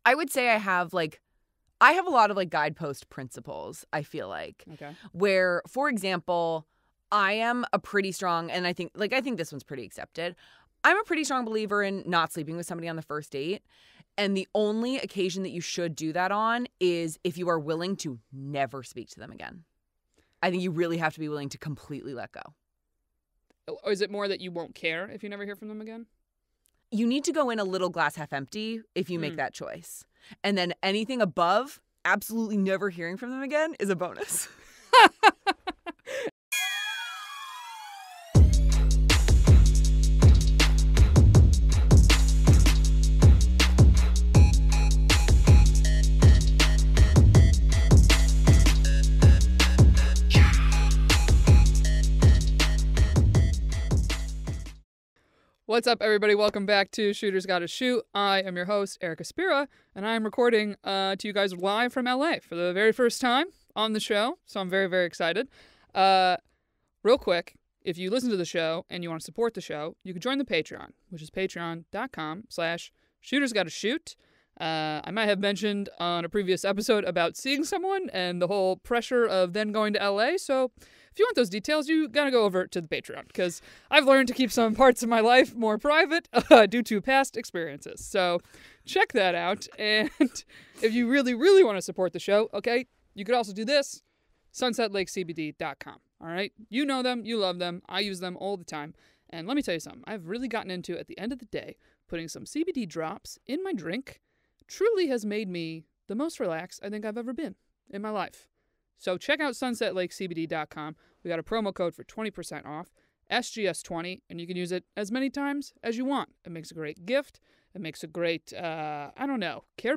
I would say I have a lot of like guidepost principles, I feel like. Okay. Where, for example, I am a pretty strong, and I think this one's pretty accepted. I'm a pretty strong believer in not sleeping with somebody on the first date. And the only occasion that you should do that on is if you are willing to never speak to them again. I think you really have to be willing to completely let go. Or is it more that you won't care if you never hear from them again? You need to go in a little glass half empty if you make that choice. And then anything above, absolutely never hearing from them again is a bonus. What's up, everybody? Welcome back to Shooters Gotta Shoot. I am your host, Erica Spera, and I am recording to you guys live from LA for the very first time on the show, so I'm very, very excited. Real quick, if you listen to the show and you want to support the show, you can join the Patreon, which is patreon.com/shootersgottashoot. I might have mentioned on a previous episode about seeing someone and the whole pressure of then going to LA, so if you want those details, you gotta go over to the Patreon, because I've learned to keep some parts of my life more private due to past experiences. So check that out. And if you really, really want to support the show, okay, you could also do this, sunsetlakecbd.com. All right? You know them. You love them. I use them all the time. And let me tell you something. I've really gotten into, at the end of the day, putting some CBD drops in my drink truly has made me the most relaxed I think I've ever been in my life. So check out sunsetlakecbd.com. We got a promo code for 20% off, SGS20, and you can use it as many times as you want. It makes a great gift. It makes a great, care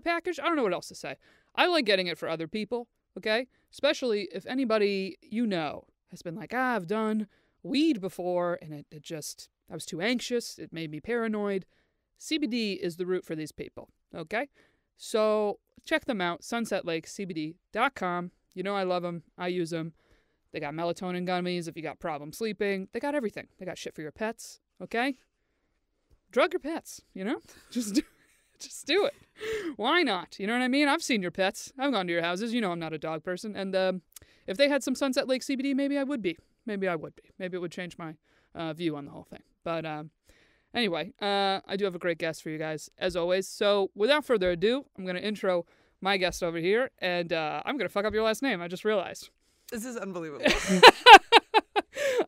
package. I don't know what else to say. I like getting it for other people, okay? Especially if anybody you know has been like, I've done weed before, and I was too anxious. It made me paranoid. CBD is the root for these people, okay? So check them out, sunsetlakecbd.com. You know I love them. I use them. They got melatonin gummies if you got problems sleeping. They got everything. They got shit for your pets, okay? Drug your pets, you know? Just do it. Why not? You know what I mean? I've seen your pets. I've gone to your houses. You know I'm not a dog person. And if they had some Sunset Lake CBD, maybe I would be. Maybe it would change my view on the whole thing. But anyway, I do have a great guest for you guys, as always. So without further ado, I'm going to intro my guest over here, and I'm going to fuck up your last name, I just realized. This is unbelievable.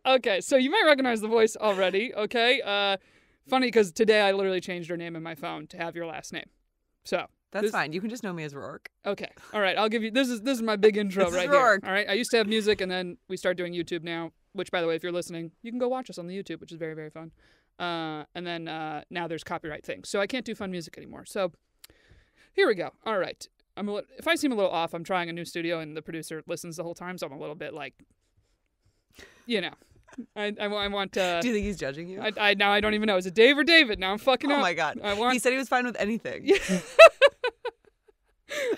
Okay, so you might recognize the voice already, okay? Funny, because today I literally changed your name in my phone to have your last name. So That's fine. You can just know me as Roark. Okay, all right, I'll give you, this is my big intro right here. All right, I used to have music, and then we started doing YouTube now, which, by the way, if you're listening, you can go watch us on the YouTube, which is very, very fun. And then now there's copyright things, so I can't do fun music anymore. So here we go. All right. If I seem a little off, I'm trying a new studio, and the producer listens the whole time, so I'm a little bit like, you know, I want to... Do you think he's judging you? Now I don't even know. Is it Dave or David? Now I'm fucking up. Oh my God. He said he was fine with anything.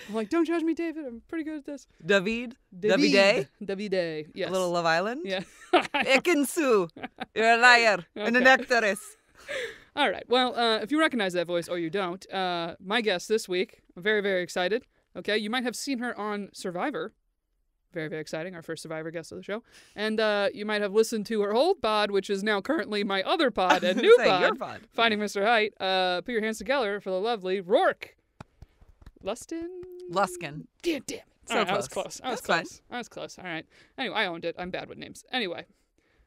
I'm like, don't judge me, David. I'm pretty good at this. David? Davide, yes. A little Love Island? Yeah. Ekinsu. You're a liar and an actress. All right. Well, if you recognize that voice or you don't, my guest this week, I'm very, very excited. Okay. You might have seen her on Survivor. Very, very exciting. Our first Survivor guest of the show. And you might have listened to her old pod, which is now currently my other pod and new your pod. Finding Mr. Height. Put your hands together for the lovely Roark. Luskin? Damn it. So right, close. I was close. All right. Anyway, I owned it. I'm bad with names. Anyway,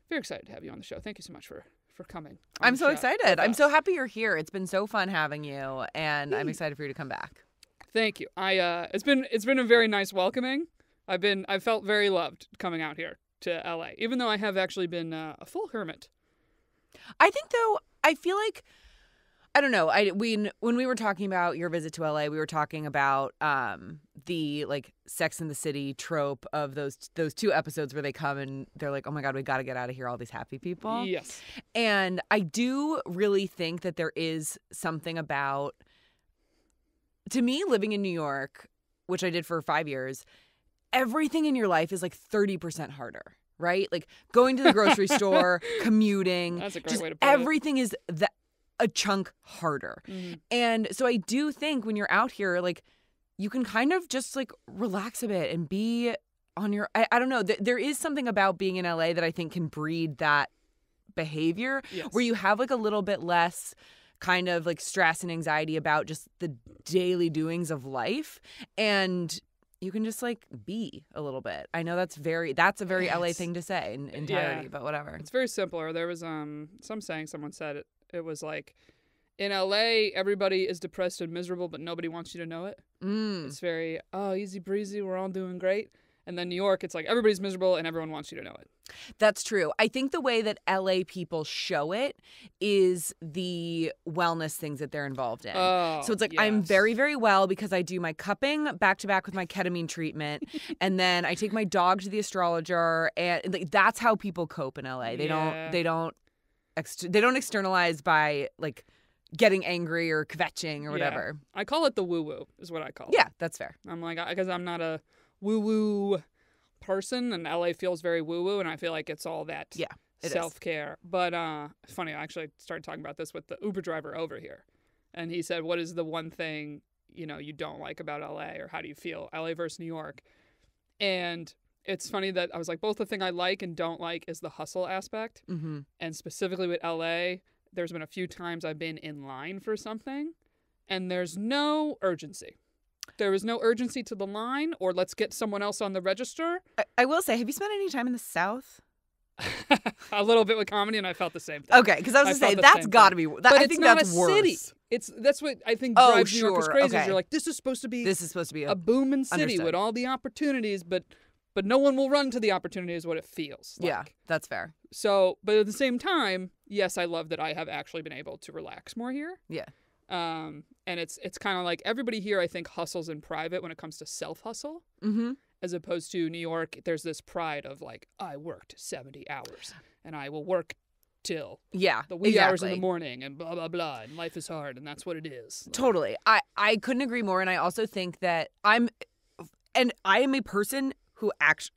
very excited to have you on the show. Thank you so much for coming. I'm so excited. I'm so happy you're here. It's been so fun having you, and I'm excited for you to come back. Thank you. It's been a very nice welcoming. I felt very loved coming out here to LA, even though I have actually been a full hermit. I think, though, I feel like, I don't know. When we were talking about your visit to LA, we were talking about the like Sex and the City trope of those two episodes where they come and they're like, oh my God, we got to get out of here, all these happy people. Yes. And I do really think that there is something about, to me, living in New York, which I did for 5 years, everything in your life is like 30% harder, right? Like going to the grocery store, commuting. That's a great way to put everything is that. a chunk harder. Mm-hmm. And so I do think when you're out here, like, you can kind of just like relax a bit and be on your, I don't know. There is something about being in LA that I think can breed that behavior where you have like a little bit less kind of like stress and anxiety about just the daily doings of life. And you can just like be a little bit. I know that's a very LA thing to say in entirety, but whatever. It's very simple. Or there was some saying someone said it was like, in LA, everybody is depressed and miserable, but nobody wants you to know it. It's very, easy breezy, we're all doing great. And then New York, it's like everybody's miserable and everyone wants you to know it. That's true. I think the way that LA people show it is the wellness things that they're involved in. Oh, so it's like, I'm very, very well because I do my cupping back to back with my ketamine treatment. And then I take my dog to the astrologer. And like, that's how people cope in LA. They don't externalize by like getting angry or kvetching or whatever. I call it the woo-woo is what I call it. Yeah, that's fair. I'm like, because I'm not a woo-woo person, and LA feels very woo-woo, and I feel like it's all that self-care. But it's funny, I actually started talking about this with the Uber driver over here, and he said, what is the one thing, you don't like about LA, or how do you feel, LA versus New York? And it's funny that I was like, both the thing I like and don't like is the hustle aspect. Mm-hmm. And specifically with LA, there's been a few times I've been in line for something, and there's no urgency. There is no urgency to the line, or let's get someone else on the register. I will say, have you spent any time in the South? A little bit with comedy, and I felt the same thing. Okay, because I was going to say, that's got to be, I think that's worse. City. That's what I think drives New Yorkers crazy. Is you're like, this is supposed to be a booming city with all the opportunities, but no one will run to the opportunity is what it feels like. Yeah, that's fair. So, but at the same time, yes, I love that I have actually been able to relax more here. Yeah. And it's kind of like everybody here, I think, hustles in private when it comes to self-hustle. Mm-hmm. As opposed to New York, there's this pride of like, I worked 70 hours and I will work till the wee hours in the morning and blah, blah, blah. And life is hard and that's what it is. Like, totally. I couldn't agree more. And I also think that I am a person who does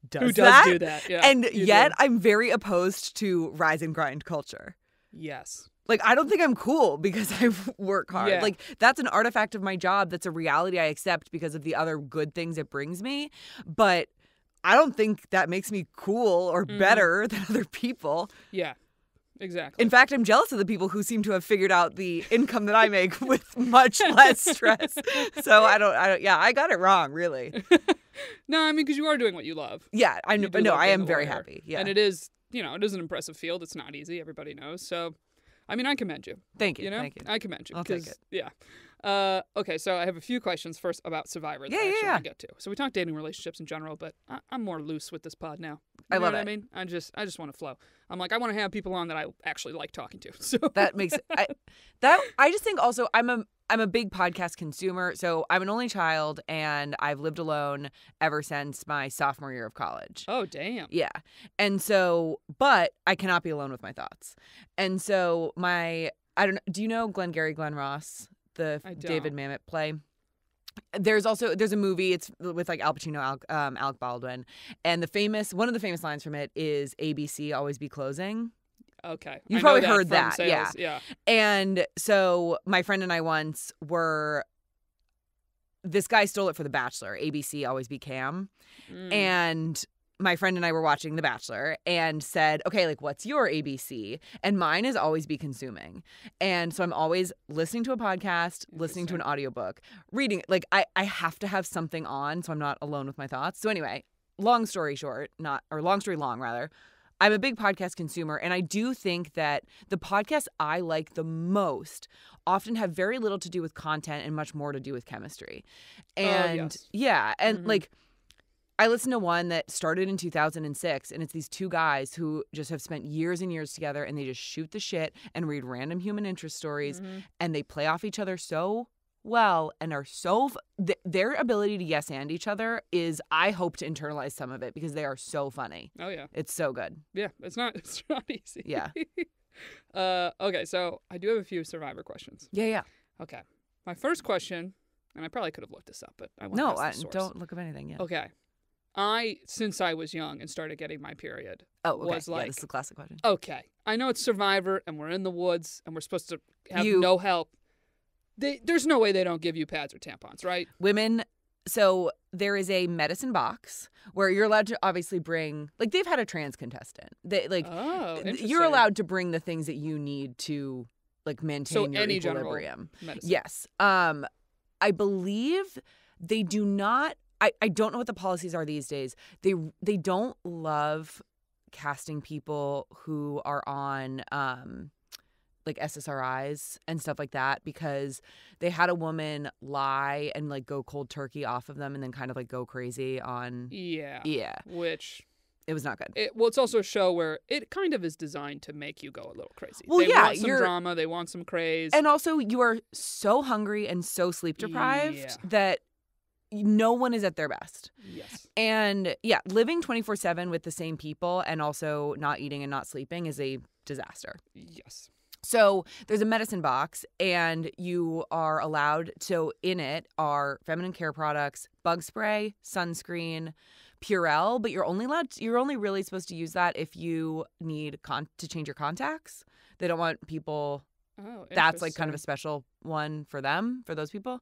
do that. Yeah, and yet I'm very opposed to rise and grind culture. Yes. Like, I don't think I'm cool because I work hard. Yeah. Like, that's an artifact of my job. That's a reality I accept because of the other good things it brings me. But I don't think that makes me cool or better than other people. Yeah, exactly. In fact, I'm jealous of the people who seem to have figured out the income that I make with much less stress. So I got it wrong, really. No, I mean, because you are doing what you love. Yeah, I am very happy. Yeah. And it is an impressive field. It's not easy. Everybody knows. So, I mean, I commend you. Thank you. Thank you. I commend you. I'll take it. Yeah. Okay, so I have a few questions first about Survivor that I actually want to get to. So we talked dating relationships in general, but I'm more loose with this pod now. I love it. I mean, I just want to flow. I'm like, I want to have people on that I actually like talking to. So that makes I just think also I'm a big podcast consumer. So I'm an only child and I've lived alone ever since my sophomore year of college. Oh, damn. Yeah. And so, but I cannot be alone with my thoughts. And so I don't know, do you know Glengarry Glen Ross, the David Mamet play? There's a movie, it's with like Al Pacino, Alec Baldwin. And one of the famous lines from it is ABC always be closing. Okay. You've probably heard that. Sales. Yeah. And so my friend and I once this guy stole it for The Bachelor. ABC always be Cam. And my friend and I were watching The Bachelor and said, okay, like, what's your ABC? And mine is always be consuming. And so I'm always listening to a podcast, listening to an audiobook, reading. Like, I have to have something on so I'm not alone with my thoughts. So anyway, long story long, rather. I'm a big podcast consumer, and I do think that the podcasts I like the most often have very little to do with content and much more to do with chemistry. And like, I listened to one that started in 2006, and it's these two guys who just have spent years and years together, and they just shoot the shit and read random human interest stories, and they play off each other so well and are so their ability to yes and each other is, I hope to internalize some of it because they are so funny. Oh yeah, it's so good. Yeah, it's not easy. Yeah. Okay, so I do have a few Survivor questions. Yeah. Okay, my first question, and I probably could have looked this up, but I want to don't look up anything. Yeah. Okay, since I was young and started getting my period, Oh, okay. was like, this is a classic question. okay, I know it's Survivor and we're in the woods and we're supposed to have no help. There's no way they don't give you pads or tampons, right? Women, so there is a medicine box where you're allowed to obviously bring, like they've had a trans contestant. You're allowed to bring the things that you need to like maintain your equilibrium. Medicine. Yes. I believe they do not. I don't know what the policies are these days. They don't love casting people who are on like SSRIs and stuff like that, because they had a woman lie and like go cold turkey off of them and then kind of like go crazy on. Yeah. Which it was not good. It's also a show where it kind of is designed to make you go a little crazy. Well, they want some drama. They want some craze. And also you are so hungry and so sleep deprived that no one is at their best. Yes. And yeah, living 24/7 with the same people and also not eating and not sleeping is a disaster. Yes. So there's a medicine box and you are allowed, so in it are feminine care products, bug spray, sunscreen, Purell, but you're only really supposed to use that if you need to change your contacts. They don't want people. Oh, that's like kind of a special one for them, for those people.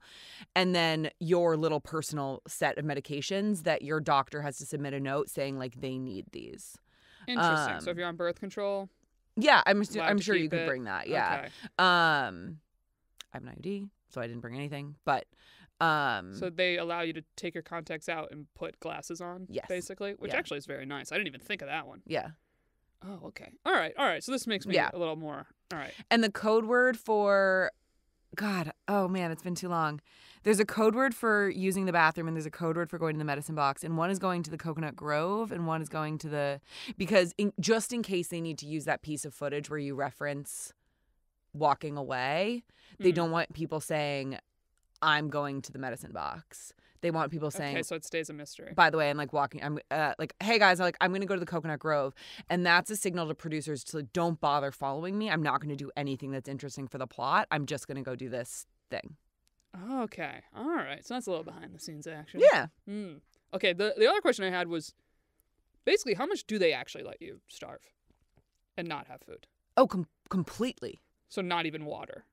And then your little personal set of medications that your doctor has to submit a note saying like they need these. Interesting. So if you're on birth control, yeah, I'm sure you can bring that. Yeah. Okay. I have an IUD, so I didn't bring anything, but so they allow you to take your contacts out and put glasses on, yes, basically, which actually is very nice. I didn't even think of that one. Yeah. Oh, okay. All right. So this makes me a little more. All right. And the code word for, God, oh man, it's been too long. There's a code word for using the bathroom and there's a code word for going to the medicine box. And one is going to the Coconut Grove and one is going to because just in case they need to use that piece of footage where you reference walking away, they don't want people saying, I'm going to the medicine box. They want people saying, okay, so it stays a mystery. By the way, I'm like walking. I'm like, hey guys, I'm going to go to the Coconut Grove, and that's a signal to producers to like, don't bother following me. I'm not going to do anything that's interesting for the plot. I'm just going to go do this thing. Okay, all right. So that's a little behind the scenes action. Yeah. Okay. The other question I had was basically how much do they actually let you starve and not have food? Oh, completely. So not even water.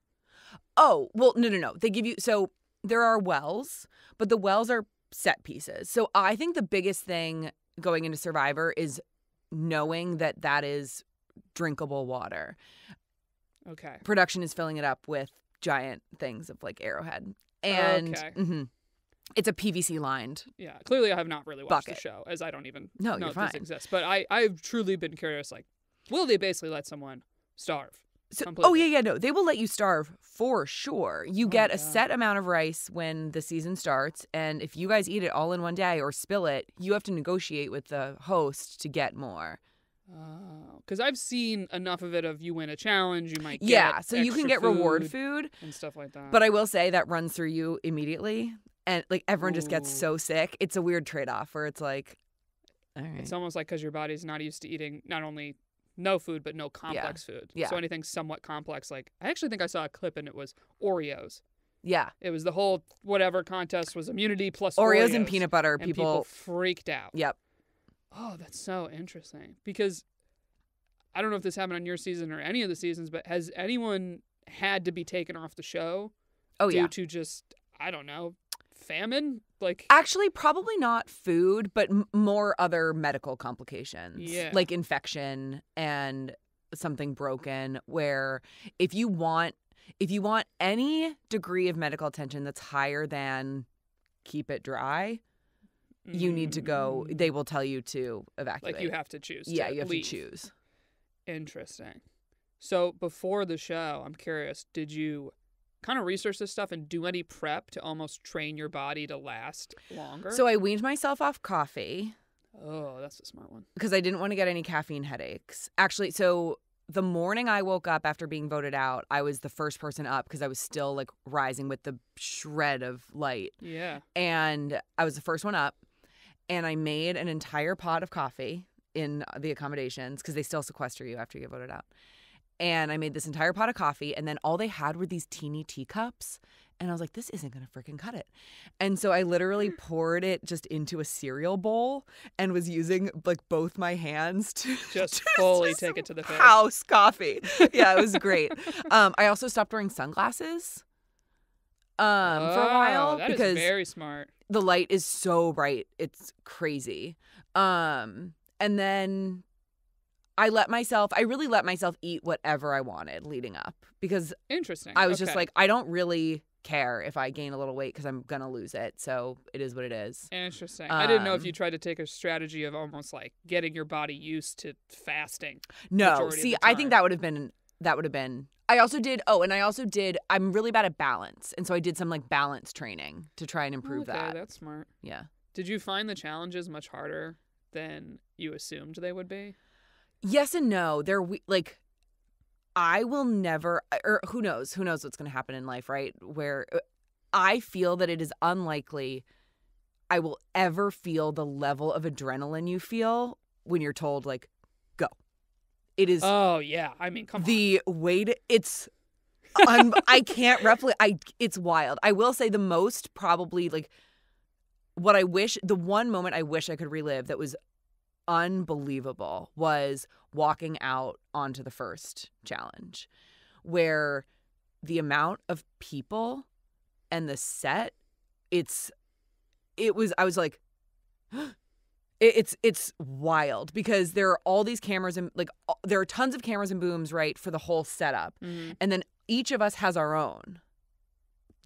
Oh well, no. They give you There are wells, but the wells are set pieces. So I think the biggest thing going into Survivor is knowing that that is drinkable water. Okay. Production is filling it up with giant things of like Arrowhead. And it's a PVC lined. Yeah. Clearly I have not really watched bucket. the show as I don't even know if fine. This exists. But I've truly been curious, like, will they basically let someone starve? No, they will let you starve for sure. You get a set amount of rice when the season starts, and if you guys eat it all in one day or spill it, you have to negotiate with the host to get more. Oh, because I've seen enough of it of you win a challenge, you might get so you can get reward food and stuff like that. But I will say that runs through you immediately, and like everyone just gets so sick. It's a weird trade-off where it's like, all right. It's almost like because your body's not used to eating not only no food, but no complex food. Yeah. So anything somewhat complex, like I actually think I saw a clip and it was Oreos. Yeah. It was the whole whatever contest was immunity plus Oreos and peanut butter. And people freaked out. Yep. Oh, that's so interesting. Because I don't know if this happened on your season or any of the seasons, but has anyone had to be taken off the show due to just, I don't know, famine? Like, actually, probably not food, but more other medical complications. Yeah. Like infection and something broken, where if you want any degree of medical attention that's higher than keep it dry, you need to go. They will tell you to evacuate. Like you have to choose. Yeah, you have leave. to choose. Interesting. So before the show, I'm curious, did you kind of research this stuff and do any prep to almost train your body to last longer? So I weaned myself off coffee. Oh, that's a smart one. Because I didn't want to get any caffeine headaches. Actually, so the morning I woke up after being voted out, I was the first person up because I was still like rising with the shred of light. Yeah. And I was the first one up. And I made an entire pot of coffee in the accommodations because they still sequester you after you get voted out. and I made this entire pot of coffee, and then all they had were these teeny teacups. And I was like, this isn't going to freaking cut it. And so I literally poured it just into a cereal bowl and was using like both my hands to just fully take it to the face. House coffee. Yeah, it was great. I also stopped wearing sunglasses for a while that because is very smart. the light is so bright. It's crazy. And then I really let myself eat whatever I wanted leading up because Interesting. I was just like, I don't really care if I gain a little weight because I'm going to lose it. So it is what it is. Interesting. I didn't know if you tried to take a strategy of almost like getting your body used to fasting. No. See, I think that would have been, I also did, I'm really bad at balance. And so I did some like balance training to try and improve that. Okay, that's smart. Yeah. Did you find the challenges much harder than you assumed they would be? Yes and no. I will never, or who knows what's going to happen in life, right? Where I feel that it is unlikely I will ever feel the level of adrenaline you feel when you're told, like, go. It is. Oh, yeah. I mean, come on. The weight, it's, I can't replicate, it's wild. I will say the most probably, like, the one moment I wish I could relive that was unbelievable was walking out onto the first challenge, where the amount of people and the set, I was like, it's wild because there are all these cameras and like there are tons of cameras and booms, right, for the whole setup. Mm-hmm. And then each of us has our own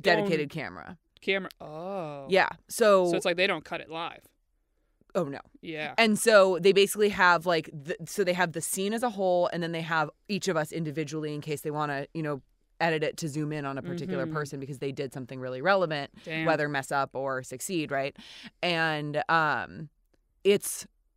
dedicated camera. Oh. Yeah. So it's like they don't cut it live. Oh, no. Yeah. And so they basically have like, so they have the scene as a whole, and then they have each of us individually in case they want to, edit it to zoom in on a particular person because they did something really relevant, whether mess up or succeed, right? And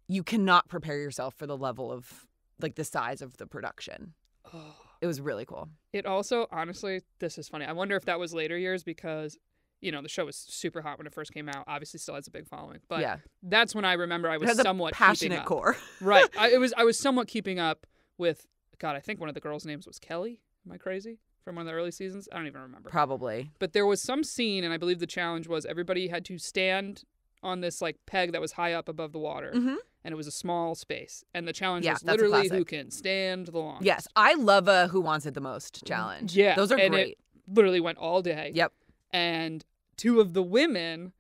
you cannot prepare yourself for the level of, like, the size of the production. Oh. It was really cool. It also, honestly, this is funny. I wonder if that was later years because the show was super hot when it first came out. Obviously, still has a big following, but that's when I remember I was somewhat passionate keeping up. Core, right? I was somewhat keeping up with. God, I think one of the girls' names was Kelly. Am I crazy? From one of the early seasons, I don't even remember. Probably. But there was some scene, and I believe the challenge was everybody had to stand on this like peg that was high up above the water, and it was a small space. And the challenge was literally who can stand the longest. Yes, I love a Who Wants It the Most challenge. Yeah, those are great. It literally went all day. Yep. And two of the women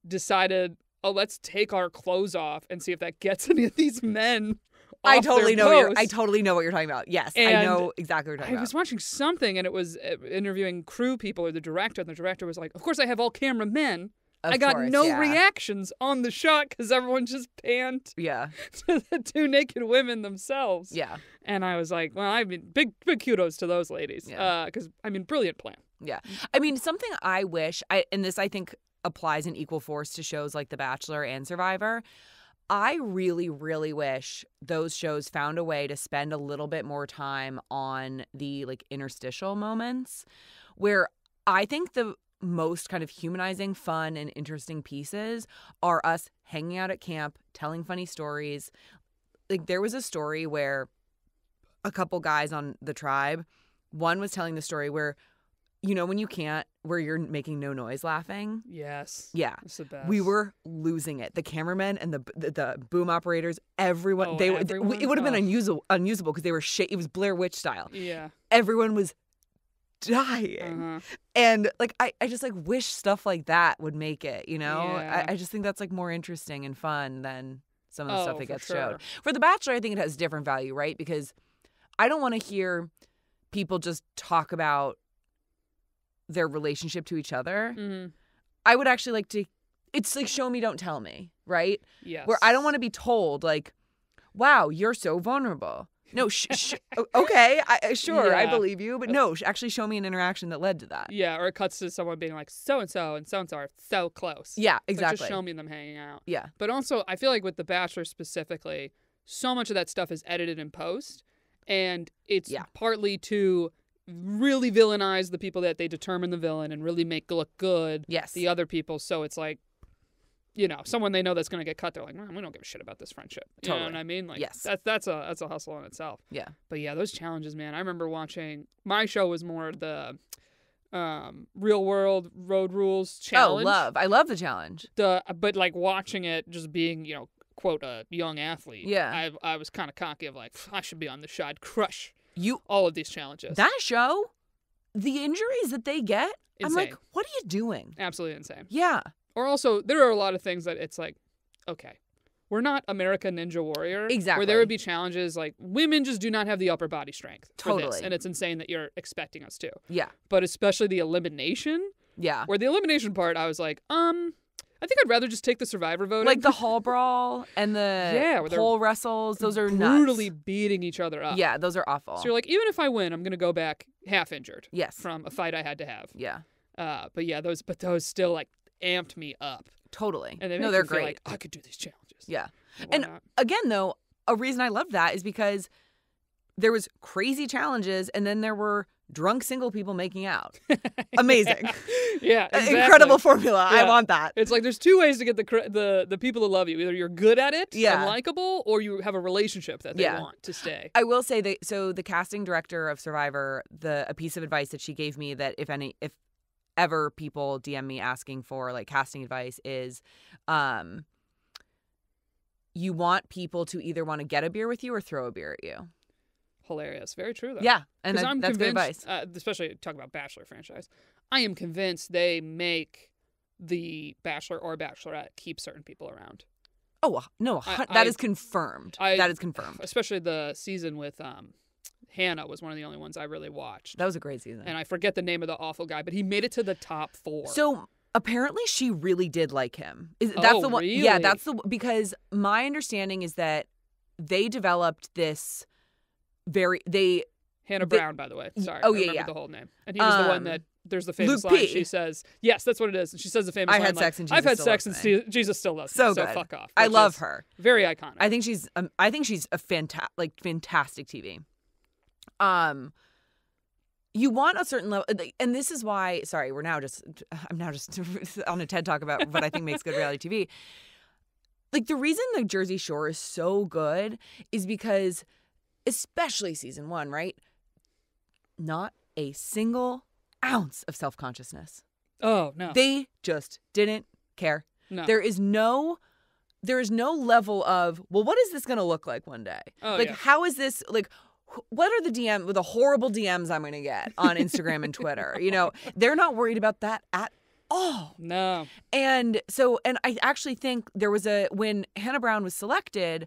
decided, oh, let's take our clothes off and see if that gets any of these men off I totally their know post. I totally know what you're talking about. Yes, And I know exactly what you're talking about. I was watching something and it was interviewing crew people or the director, and the director was like, of course I have all cameramen. I got no reactions on the shot because everyone just panned to the two naked women themselves. Yeah. And I was like, well, I mean, big kudos to those ladies. Because, brilliant plan. Yeah. I mean, something I wish, and this I think applies in equal force to shows like The Bachelor and Survivor, I really, really wish those shows found a way to spend a little bit more time on the like interstitial moments where I think the most kind of humanizing, fun, and interesting pieces are us hanging out at camp, telling funny stories. Like there was a story where a couple guys on the tribe, one was telling the story where, when you can't, where you're making no noise laughing. Yes. Yeah. It's the best. We were losing it. The cameramen and the boom operators, everyone, everyone? It would have been unusable because they were it was Blair Witch style. Yeah. Everyone was dying. And like I just like wish stuff like that would make it, Yeah. I just think that's like more interesting and fun than some of the stuff that gets sure. showed. For The Bachelor, I think it has different value, right? Because I don't want to hear people just talk about their relationship to each other. Mm-hmm. I would actually like to, it's like show me, don't tell me, right? Yes. Where I don't want to be told like, wow, you're so vulnerable. No, okay, sure, I believe you, but no, actually show me an interaction that led to that. Yeah, or it cuts to someone being like, so-and-so and so-and-so are so close. Yeah, It's exactly. like, just show me them hanging out. Yeah. But also, I feel like with The Bachelor specifically, so much of that stuff is edited in post, and it's partly to really villainize the people that they determine the villain and really make look good Yes. the other people. So it's like, someone they know that's going to get cut, they're like, man, we don't give a shit about this friendship. You know Totally. what I mean? Like, Yes. That's a hustle in itself. Yeah. But yeah, those challenges, man. I remember watching, my show was more the real world road rules challenge. I love the challenge. But like watching it, just being, quote, a young athlete. Yeah. I was kind of cocky of like, I should be on the show. I'd crush You all of these challenges. That show, the injuries that they get, Insane. I'm like, what are you doing? Absolutely insane. Yeah. Or also, there are a lot of things that it's like, okay, we're not American Ninja Warrior. Exactly. Where there would be challenges like women just do not have the upper body strength for this. Totally. And it's insane that you're expecting us to. Yeah. But especially the elimination. Yeah. Where the elimination part, I was like, I think I'd rather just take the survivor vote. Like the hall brawl and the pole wrestles, those are brutally nuts. beating each other up. Yeah, those are awful. So you're like, even if I win, I'm going to go back half injured. Yes. From a fight I had to have. Yeah. But yeah, those still like amped me up. Totally. And they no, make they're you feel great. like I could do these challenges. Yeah. Why And not? again, though, a reason I love that is because there was crazy challenges and then there were drunk single people making out. Amazing. Yeah, exactly. Incredible formula. Yeah. I want that. It's like there's two ways to get the people to love you. Either you're good at it Yeah. and likable, or you have a relationship that they Yeah. want to stay. I will say that, so the casting director of Survivor, a piece of advice that she gave me that if ever people DM me asking for like casting advice is, you want people to either want to get a beer with you or throw a beer at you. Hilarious. Very true, though. Yeah, and I'm that's good convinced, advice. especially talk about Bachelor franchise. I am convinced they make the Bachelor or Bachelorette keep certain people around. Oh no, that is confirmed. That is confirmed. Especially the season with Hannah was one of the only ones I really watched. That was a great season. And I forget the name of the awful guy, but he made it to the top 4. So apparently she really did like him. That's the one. Really? Yeah, because my understanding is that they developed this Hannah Brown, by the way. Sorry. Oh, I yeah, remember the whole name. And he was the one that there's the famous Luke line. P. She says, yes, that's what it is. And she says the famous I line. had sex and Jesus I've had still sex loves and me. Jesus still loves So me. good. So fuck off. I which love is her. Very iconic. I think she's a fantastic TV. You want a certain level, and this is why. Sorry, I'm now just on a TED Talk about what I think makes good reality TV. Like the reason the Jersey Shore is so good is because, especially season 1, right? Not a single ounce of self-consciousness. Oh, no. They just didn't care. No. There is no level of, well, what is this going to look like one day? Oh, like, yeah. how is this, like, what are the horrible DMs I'm going to get on Instagram and Twitter? They're not worried about that at all. No. And I actually think there was when Hannah Brown was selected,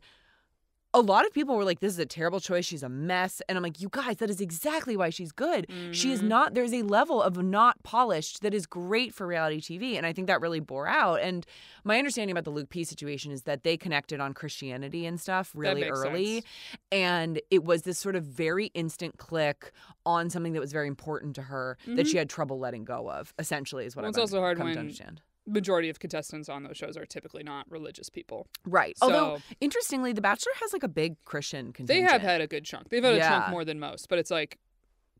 a lot of people were like, this is a terrible choice. She's a mess. And I'm like, you guys, that is exactly why she's good. Mm-hmm. She is not, there's a level of not polished that is great for reality TV. And I think that really bore out. And my understanding about the Luke P situation is that they connected on Christianity and stuff really early. Sense. And it was this sort of very instant click on something that was very important to her that she had trouble letting go of, essentially, is what I've it's also hard come when to understand. Majority of contestants on those shows are typically not religious people. Right. So, although, interestingly, The Bachelor has like a big Christian contingent. They have had a good chunk. They've had a chunk Yeah. more than most. But it's like,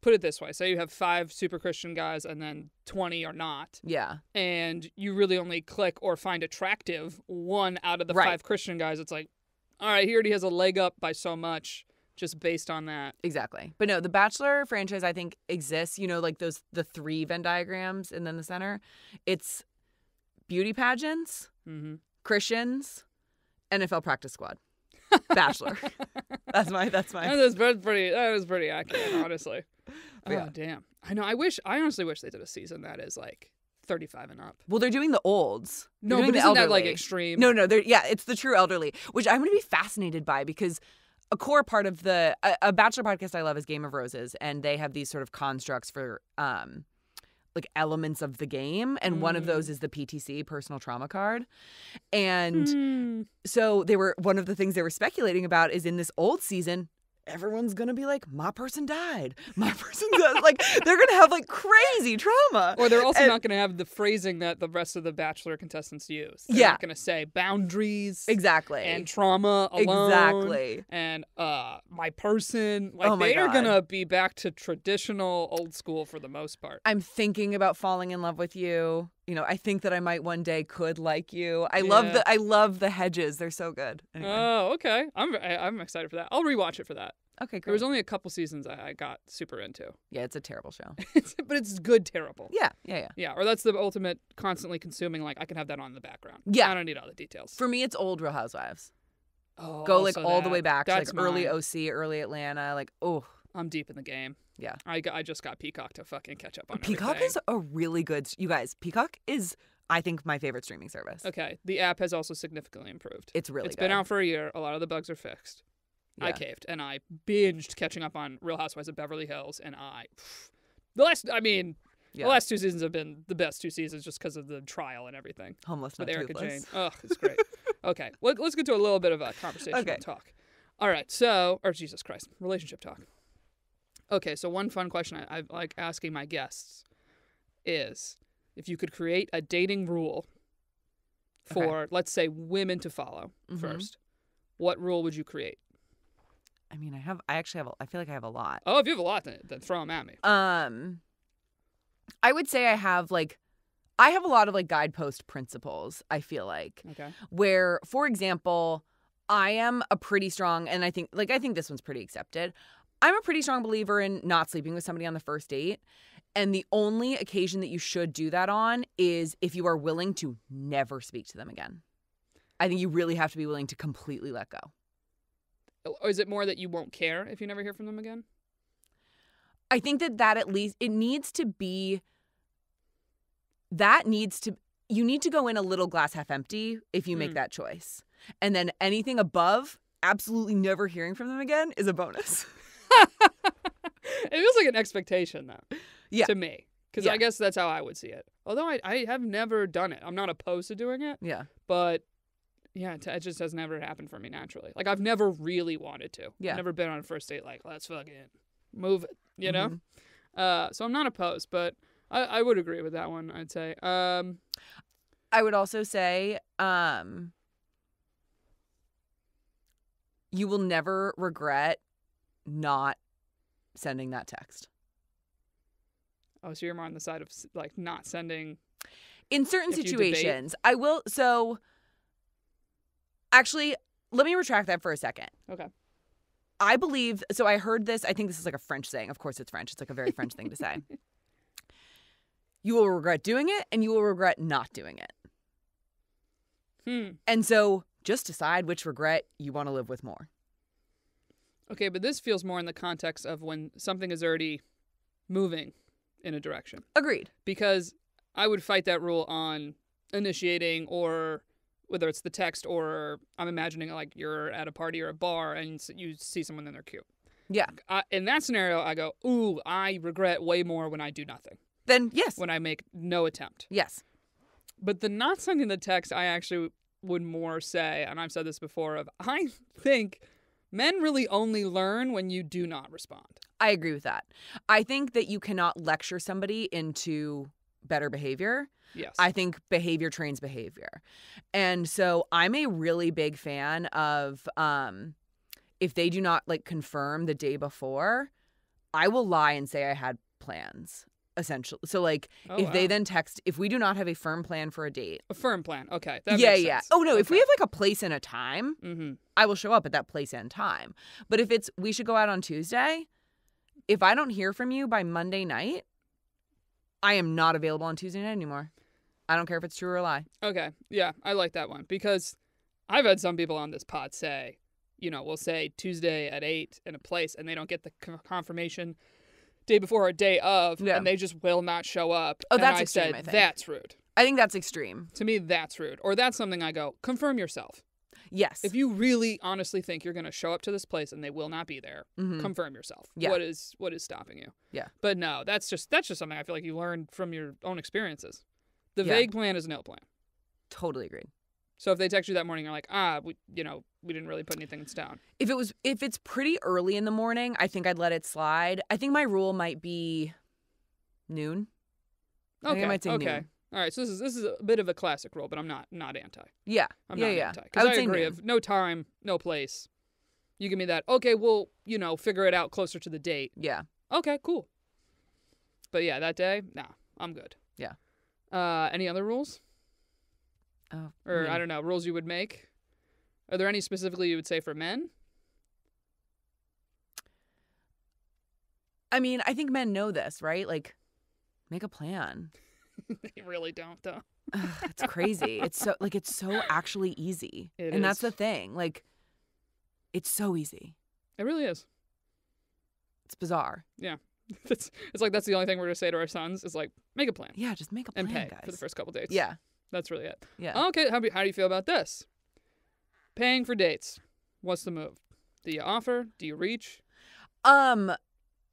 put it this way. Say you have 5 super Christian guys and then 20 are not. Yeah. And you really only click or find attractive 1 out of the Right. 5 Christian guys. It's like, all right, he already has a leg up by so much just based on that. Exactly. But no, the Bachelor franchise, I think, exists. Like the 3 Venn diagrams and then the center. It's beauty pageants, Christians, NFL practice squad. Bachelor. That's my. That is pretty accurate, honestly. Yeah. Damn. I know. I honestly wish they did a season that is like 35 and up. Well, they're doing the olds. No, They're doing but the isn't that elderly. like extreme? No, it's the true elderly, which I'm going to be fascinated by because a core part of a Bachelor podcast I love is Game of Roses, and they have these sort of constructs for like elements of the game, and one of those is the PTC, personal trauma card. And so one of the things they were speculating about is in this old season, everyone's gonna be like, my person died, my person died. Like they're gonna have like crazy trauma, or they're also not gonna have the phrasing that the rest of the Bachelor contestants use. They're not gonna say boundaries exactly and trauma alone exactly and my person. Like my they are God. gonna be back to traditional old school for the most part. I'm thinking about falling in love with you I think that I might one day could like you. I Yeah. love the hedges. They're so good. Anyway. Oh, okay. I'm excited for that. I'll rewatch it for that. Okay, There was great. only a couple seasons I got super into. Yeah, it's a terrible show. But it's good terrible. Yeah. Yeah, or that's the ultimate constantly consuming, like I can have that on in the background. Yeah. I don't need all the details. For me, it's old Real Housewives. Oh, Go like also all the that. way back to like That's early mine. OC, early Atlanta. Like, oh, I'm deep in the game. yeah. I just got Peacock to fucking catch up on Peacock everything. is a really good. You guys, Peacock is, I think, my favorite streaming service. Okay, the app has also significantly improved. It's really It's good. been out for a year. A lot of the bugs are fixed. I Yeah. caved and I binged catching up on Real Housewives of Beverly Hills, and the last 2 seasons have been the best 2 seasons just because of the trial and everything Homeless, with not Erica toothless. Jane. Oh, it's great. Okay, let's get to a little bit of a conversation Okay. and talk. All right, Jesus Christ, relationship talk. Okay, so one fun question I like asking my guests is if you could create a dating rule for, let's say, women to follow first, what rule would you create? I mean, I feel like I have a lot. Oh, if you have a lot, then throw them at me. I would say I have a lot of like guidepost principles, I feel like. Okay. Where, for example, I am a pretty strong, and I think this one's pretty accepted. I'm a pretty strong believer in not sleeping with somebody on the first date. And the only occasion that you should do that on is if you are willing to never speak to them again. I think you really have to be willing to completely let go. Or is it more that you won't care if you never hear from them again? I think that at least it needs to be, you need to go in a little glass half empty if you make that choice. And then anything above, absolutely never hearing from them again is a bonus. It feels like an expectation, though, Yeah. to me. Because Yeah. I guess that's how I would see it. Although I have never done it. I'm not opposed to doing it. Yeah. But, yeah, it just has never happened for me naturally. Like, I've never really wanted to. Yeah. I've never been on a first date like, let's fucking move it, you know? Mm-hmm. So I'm not opposed, but I would agree with that one, I'd say. I would also say you will never regret not sending that text. Oh, so you're more on the side of, like, not sending. In certain If you debate? situations, I will. So, actually, let me retract that for a second. Okay. I believe, so I heard this, I think this is like a French saying. Of course it's French. It's like a very French thing to say. You will regret doing it and you will regret not doing it. And so just decide which regret you want to live with more. Okay, but this feels more in the context of when something is already moving in a direction. Agreed. Because I would fight that rule on initiating, or whether it's the text, or I'm imagining like you're at a party or a bar and you see someone and they're cute. Yeah. In that scenario, I go, ooh, I regret way more when I do nothing. Then yes. When I make no attempt. Yes. But the not sending the text, I actually would more say, and I've said this before, I think men really only learn when you do not respond. I agree with that. I think that you cannot lecture somebody into better behavior. Yes. I think behavior trains behavior. And so I'm a really big fan of if they do not like confirm the day before, I will lie and say I had plans, essentially. So like if they then text, if we do not have a firm plan for a date. A firm plan. Okay. That Yeah, makes yeah. sense. Oh, no. If Okay. we have like a place and a time, I will show up at that place and time. But if it's we should go out on Tuesday, if I don't hear from you by Monday night, I am not available on Tuesday night anymore. I don't care if it's true or a lie. Okay. Yeah, I like that one because I've had some people on this pod say, we'll say Tuesday at 8 in a place and they don't get the confirmation day before or day of, and they just will not show up. Oh, and that's I extreme, said, I think. that's rude. I think that's extreme. To me, that's rude. Or that's something I go, confirm yourself. Yes. If you really honestly think you're going to show up to this place and they will not be there, confirm yourself. Yeah. What is stopping you? Yeah. But no, that's just something I feel like you learned from your own experiences. The Yeah. vague plan is no plan. Totally agreed. So if they text you that morning, you're like, we didn't really put anything in stone. If it's pretty early in the morning, I think I'd let it slide. I think my rule might be noon. I think I might say noon. All right, so this is a bit of a classic rule, but I'm not anti. Yeah. I'm yeah, not yeah. anti. Because I say agree noon. of no time, no place. You give me that, okay, we'll, figure it out closer to the date. Yeah. Okay, cool. But yeah, that day, nah, I'm good. Yeah. Any other rules? Oh, Or, I don't know, rules you would make? Are there any specifically you would say for men? I mean, I think men know this, right? Like, make a plan. They really don't, though. It's crazy. It's so actually easy. And that's the thing. Like, it's so easy. It really is. It's bizarre. Yeah. It's like that's the only thing we're going to say to our sons is like, make a plan. Yeah, just make a plan, and pay guys. for the first couple dates. Yeah. That's really it. Yeah. Okay, how do you feel about this? Paying for dates. What's the move? Do you offer? Do you reach?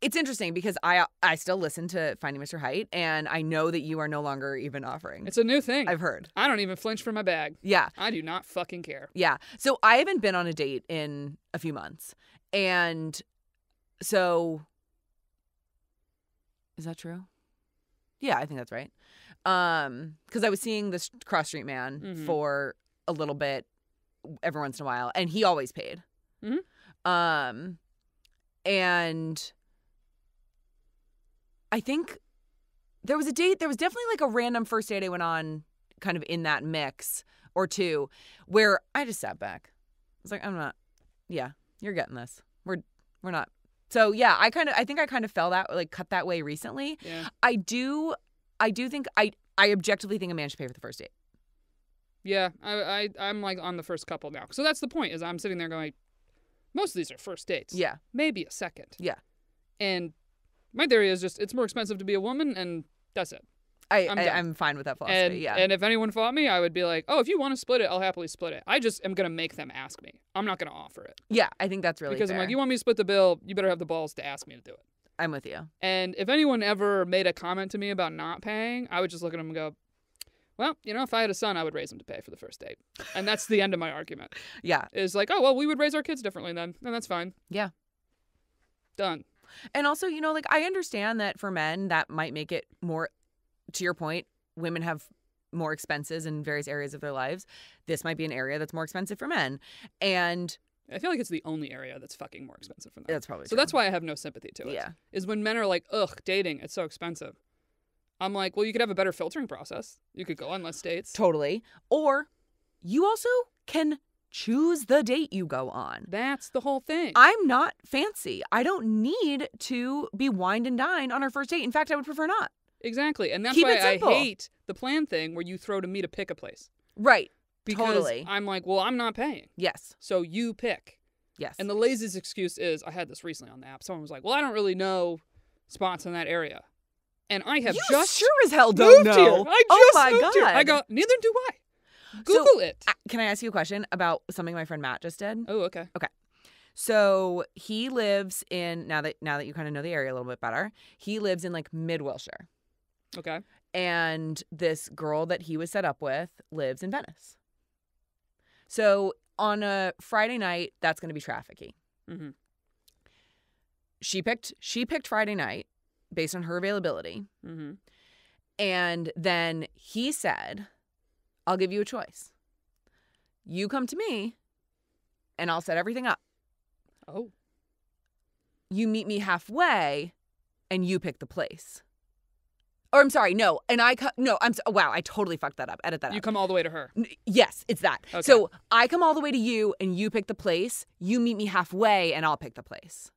It's interesting because I still listen to Finding Mr. Height, and I know that you are no longer even offering. It's a new thing. I've heard. I don't even flinch for my bag. Yeah. I do not fucking care. Yeah. So I haven't been on a date in a few months. And so, is that true? Yeah, I think that's right. Because I was seeing this cross street man for a little bit every once in a while, and he always paid. And I think there was definitely like a random first date I went on kind of in that mix or two where I just sat back. I was like, yeah, you're getting this. We're not. So yeah, I think I kind of fell that, like, cut that way recently. Yeah. I do think I objectively think a man should pay for the first date. Yeah, I'm like on the first couple now. So that's the point, is I'm sitting there going, most of these are first dates. Yeah. Maybe a second. Yeah. And my theory is just it's more expensive to be a woman, and that's it. I'm fine with that philosophy, yeah. And if anyone fought me, I would be like, oh, if you want to split it, I'll happily split it. I just am going to make them ask me. I'm not going to offer it. Yeah, I think that's really Because fair. I'm like, you want me to split the bill, you better have the balls to ask me to do it. I'm with you. And if anyone ever made a comment to me about not paying, I would just look at them and go, well, if I had a son, I would raise him to pay for the first date. And that's the end of my argument. Yeah. It's like, oh, well, we would raise our kids differently then. And that's fine. Yeah. Done. And also, like, I understand that for men, that might make it more, to your point, women have more expenses in various areas of their lives. This might be an area that's more expensive for men. And I feel like it's the only area that's fucking more expensive for them. that's probably so true. that's why I have no sympathy to it. Yeah. Is when men are like, ugh, dating, it's so expensive. I'm like, well, you could have a better filtering process. You could go on less dates. Totally. Or you also can choose the date you go on. That's the whole thing. I'm not fancy. I don't need to be wined and dined on our first date. In fact, I would prefer not. Exactly. And that's Keep why it I simple. hate the plan thing where you throw to me to pick a place. Right. Because Totally. I'm like, well, I'm not paying. Yes. So you pick. Yes. And the laziest excuse is, I had this recently on the app. Someone was like, well, I don't really know spots in that area. And I have you just sure as hell don't moved know. here. I just moved here. I go, neither do I. Google it. Can I ask you a question about something my friend Matt just did? Oh, okay. So he lives in, now that you kind of know the area a little bit better, he lives in like mid-Wilshire. Okay. And this girl that he was set up with lives in Venice. So on a Friday night, that's going to be trafficky. Mm-hmm. She picked Friday night based on her availability. Mm-hmm. And then he said, I'll give you a choice. You come to me and I'll set everything up. Oh. You meet me halfway and you pick the place. Or I'm sorry, no. And wow, I totally fucked that up. Edit that out. You come all the way to her. Yes, it's that. Okay. So I come all the way to you and you pick the place. You meet me halfway and I'll pick the place.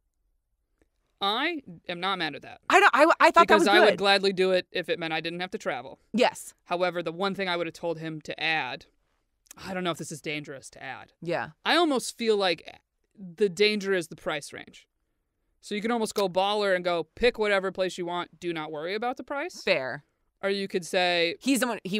I am not mad at that. I thought that was good. Because I would gladly do it if it meant I didn't have to travel. Yes. However, the one thing I would have told him to add, I don't know if this is dangerous to add. Yeah. I almost feel like the danger is the price range. So you can almost go baller and go pick whatever place you want. Do not worry about the price. Fair. Or you could say He's someone he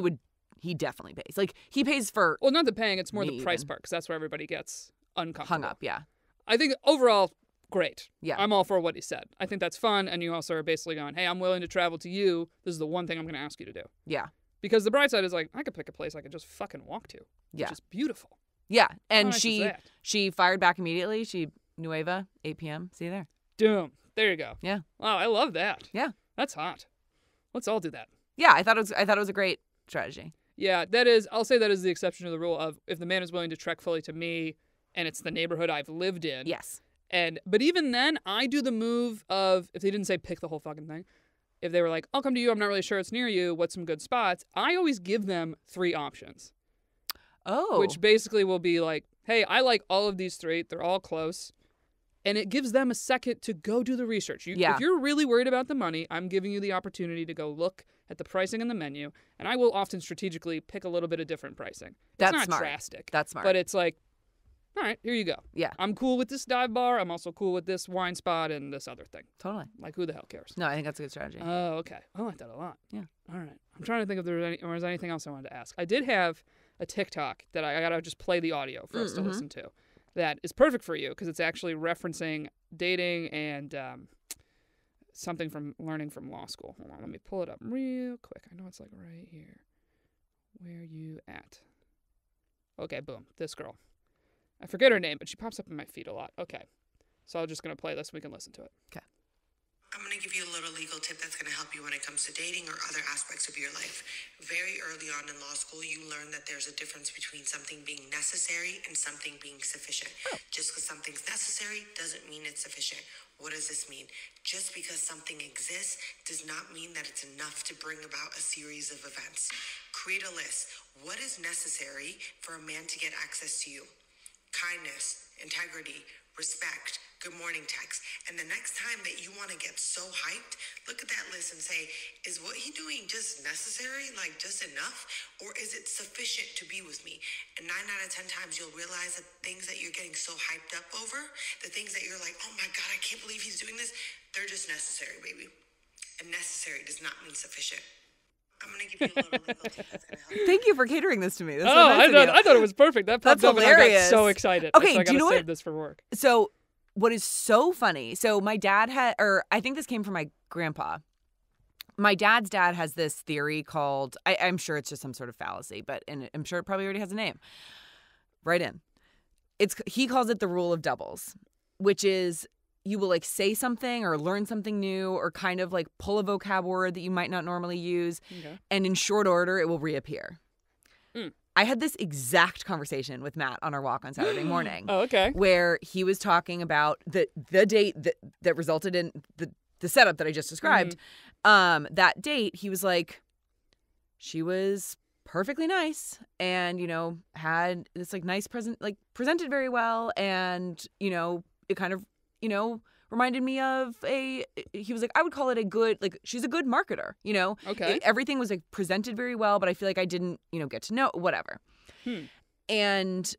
definitely pays. Like he pays for well, not the paying, it's more the price even. part because that's where everybody gets uncomfortable. hung up, yeah. I think overall, great. Yeah. I'm all for what he said. I think that's fun. And you also are basically going, hey, I'm willing to travel to you. This is the one thing I'm going to ask you to do. Yeah. Because the bright side is like, I could pick a place I could just fucking walk to. Yeah. Which is beautiful. Yeah. And How nice is that? she fired back immediately. She Nueva, 8 p.m. See you there. Doom. There you go. Yeah. Wow, I love that. Yeah. That's hot. Let's all do that. Yeah, I thought it was a great strategy. Yeah, I'll say that is the exception to the rule of if the man is willing to trek fully to me and it's the neighborhood I've lived in. Yes. But even then, I do the move of, if they didn't say pick the whole fucking thing, if they were like, I'll come to you, I'm not really sure it's near you, what's some good spots, I always give them 3 options. Oh. Which basically will be like, hey, I like all of these 3. They're all close. And it gives them a second to go do the research. If you're really worried about the money, I'm giving you the opportunity to go look at the pricing and the menu. And I will often strategically pick a little bit of different pricing. That's it's not smart. drastic. That's smart. But it's like, all right, here you go. Yeah. I'm cool with this dive bar. I'm also cool with this wine spot and this other thing. Totally. Like, who the hell cares? No, I think that's a good strategy. Oh, okay. I like that a lot. Yeah. All right. I'm trying to think if there was anything else I wanted to ask. I did have a TikTok that I got to just play the audio for us to listen to. That is perfect for you because it's actually referencing dating and something from learning from law school. Hold on, let me pull it up real quick. I know it's like right here. Where you at? Okay, boom. This girl. I forget her name, but she pops up in my feed a lot. Okay. So I'm just going to play this so we can listen to it. Okay. I'm going to give you a little legal tip that's going to help you when it comes to dating or other aspects of your life. Very early on in law school, you learn that there's a difference between something being necessary and something being sufficient. Just because something's necessary doesn't mean it's sufficient. What does this mean? Just because something exists does not mean that it's enough to bring about a series of events. Create a list. What is necessary for a man to get access to you? Kindness, integrity, respect, good morning text. And the next time that you want to get so hyped, look at that list and say, is what he doing just necessary, like just enough? Or is it sufficient to be with me? And 9 out of 10 times you'll realize that things that you're getting so hyped up over, the things that you're like, oh my God, I can't believe he's doing this, they're just necessary, baby. And necessary does not mean sufficient. I'm going to give you a little legal tip that's going to help. Thank you for catering this to me. That's so Oh, nice of you. I thought it was perfect. That popped That's up hilarious. and I got so excited. Okay, so I do you gotta know save this for work. So what is so funny, so my dad had, or I think this came from my grandpa. My dad's dad has this theory called, I'm sure it's just some sort of fallacy, but and I'm sure it probably already has a name. Right in. He calls it the rule of doubles, which is you will like say something or learn something new or kind of like pull a vocab word that you might not normally use. Okay. And in short order, it will reappear. Mm. I had this exact conversation with Matt on our walk on Saturday morning. Oh, okay. Where he was talking about the date that resulted in the setup that I just described. That date, he was like, she was perfectly nice and, had this like nice presented very well. And, it kind of, reminded me of he was like, I would call it a good, like, she's a good marketer, Okay. Everything was like presented very well, but I feel like I didn't, get to know, whatever. And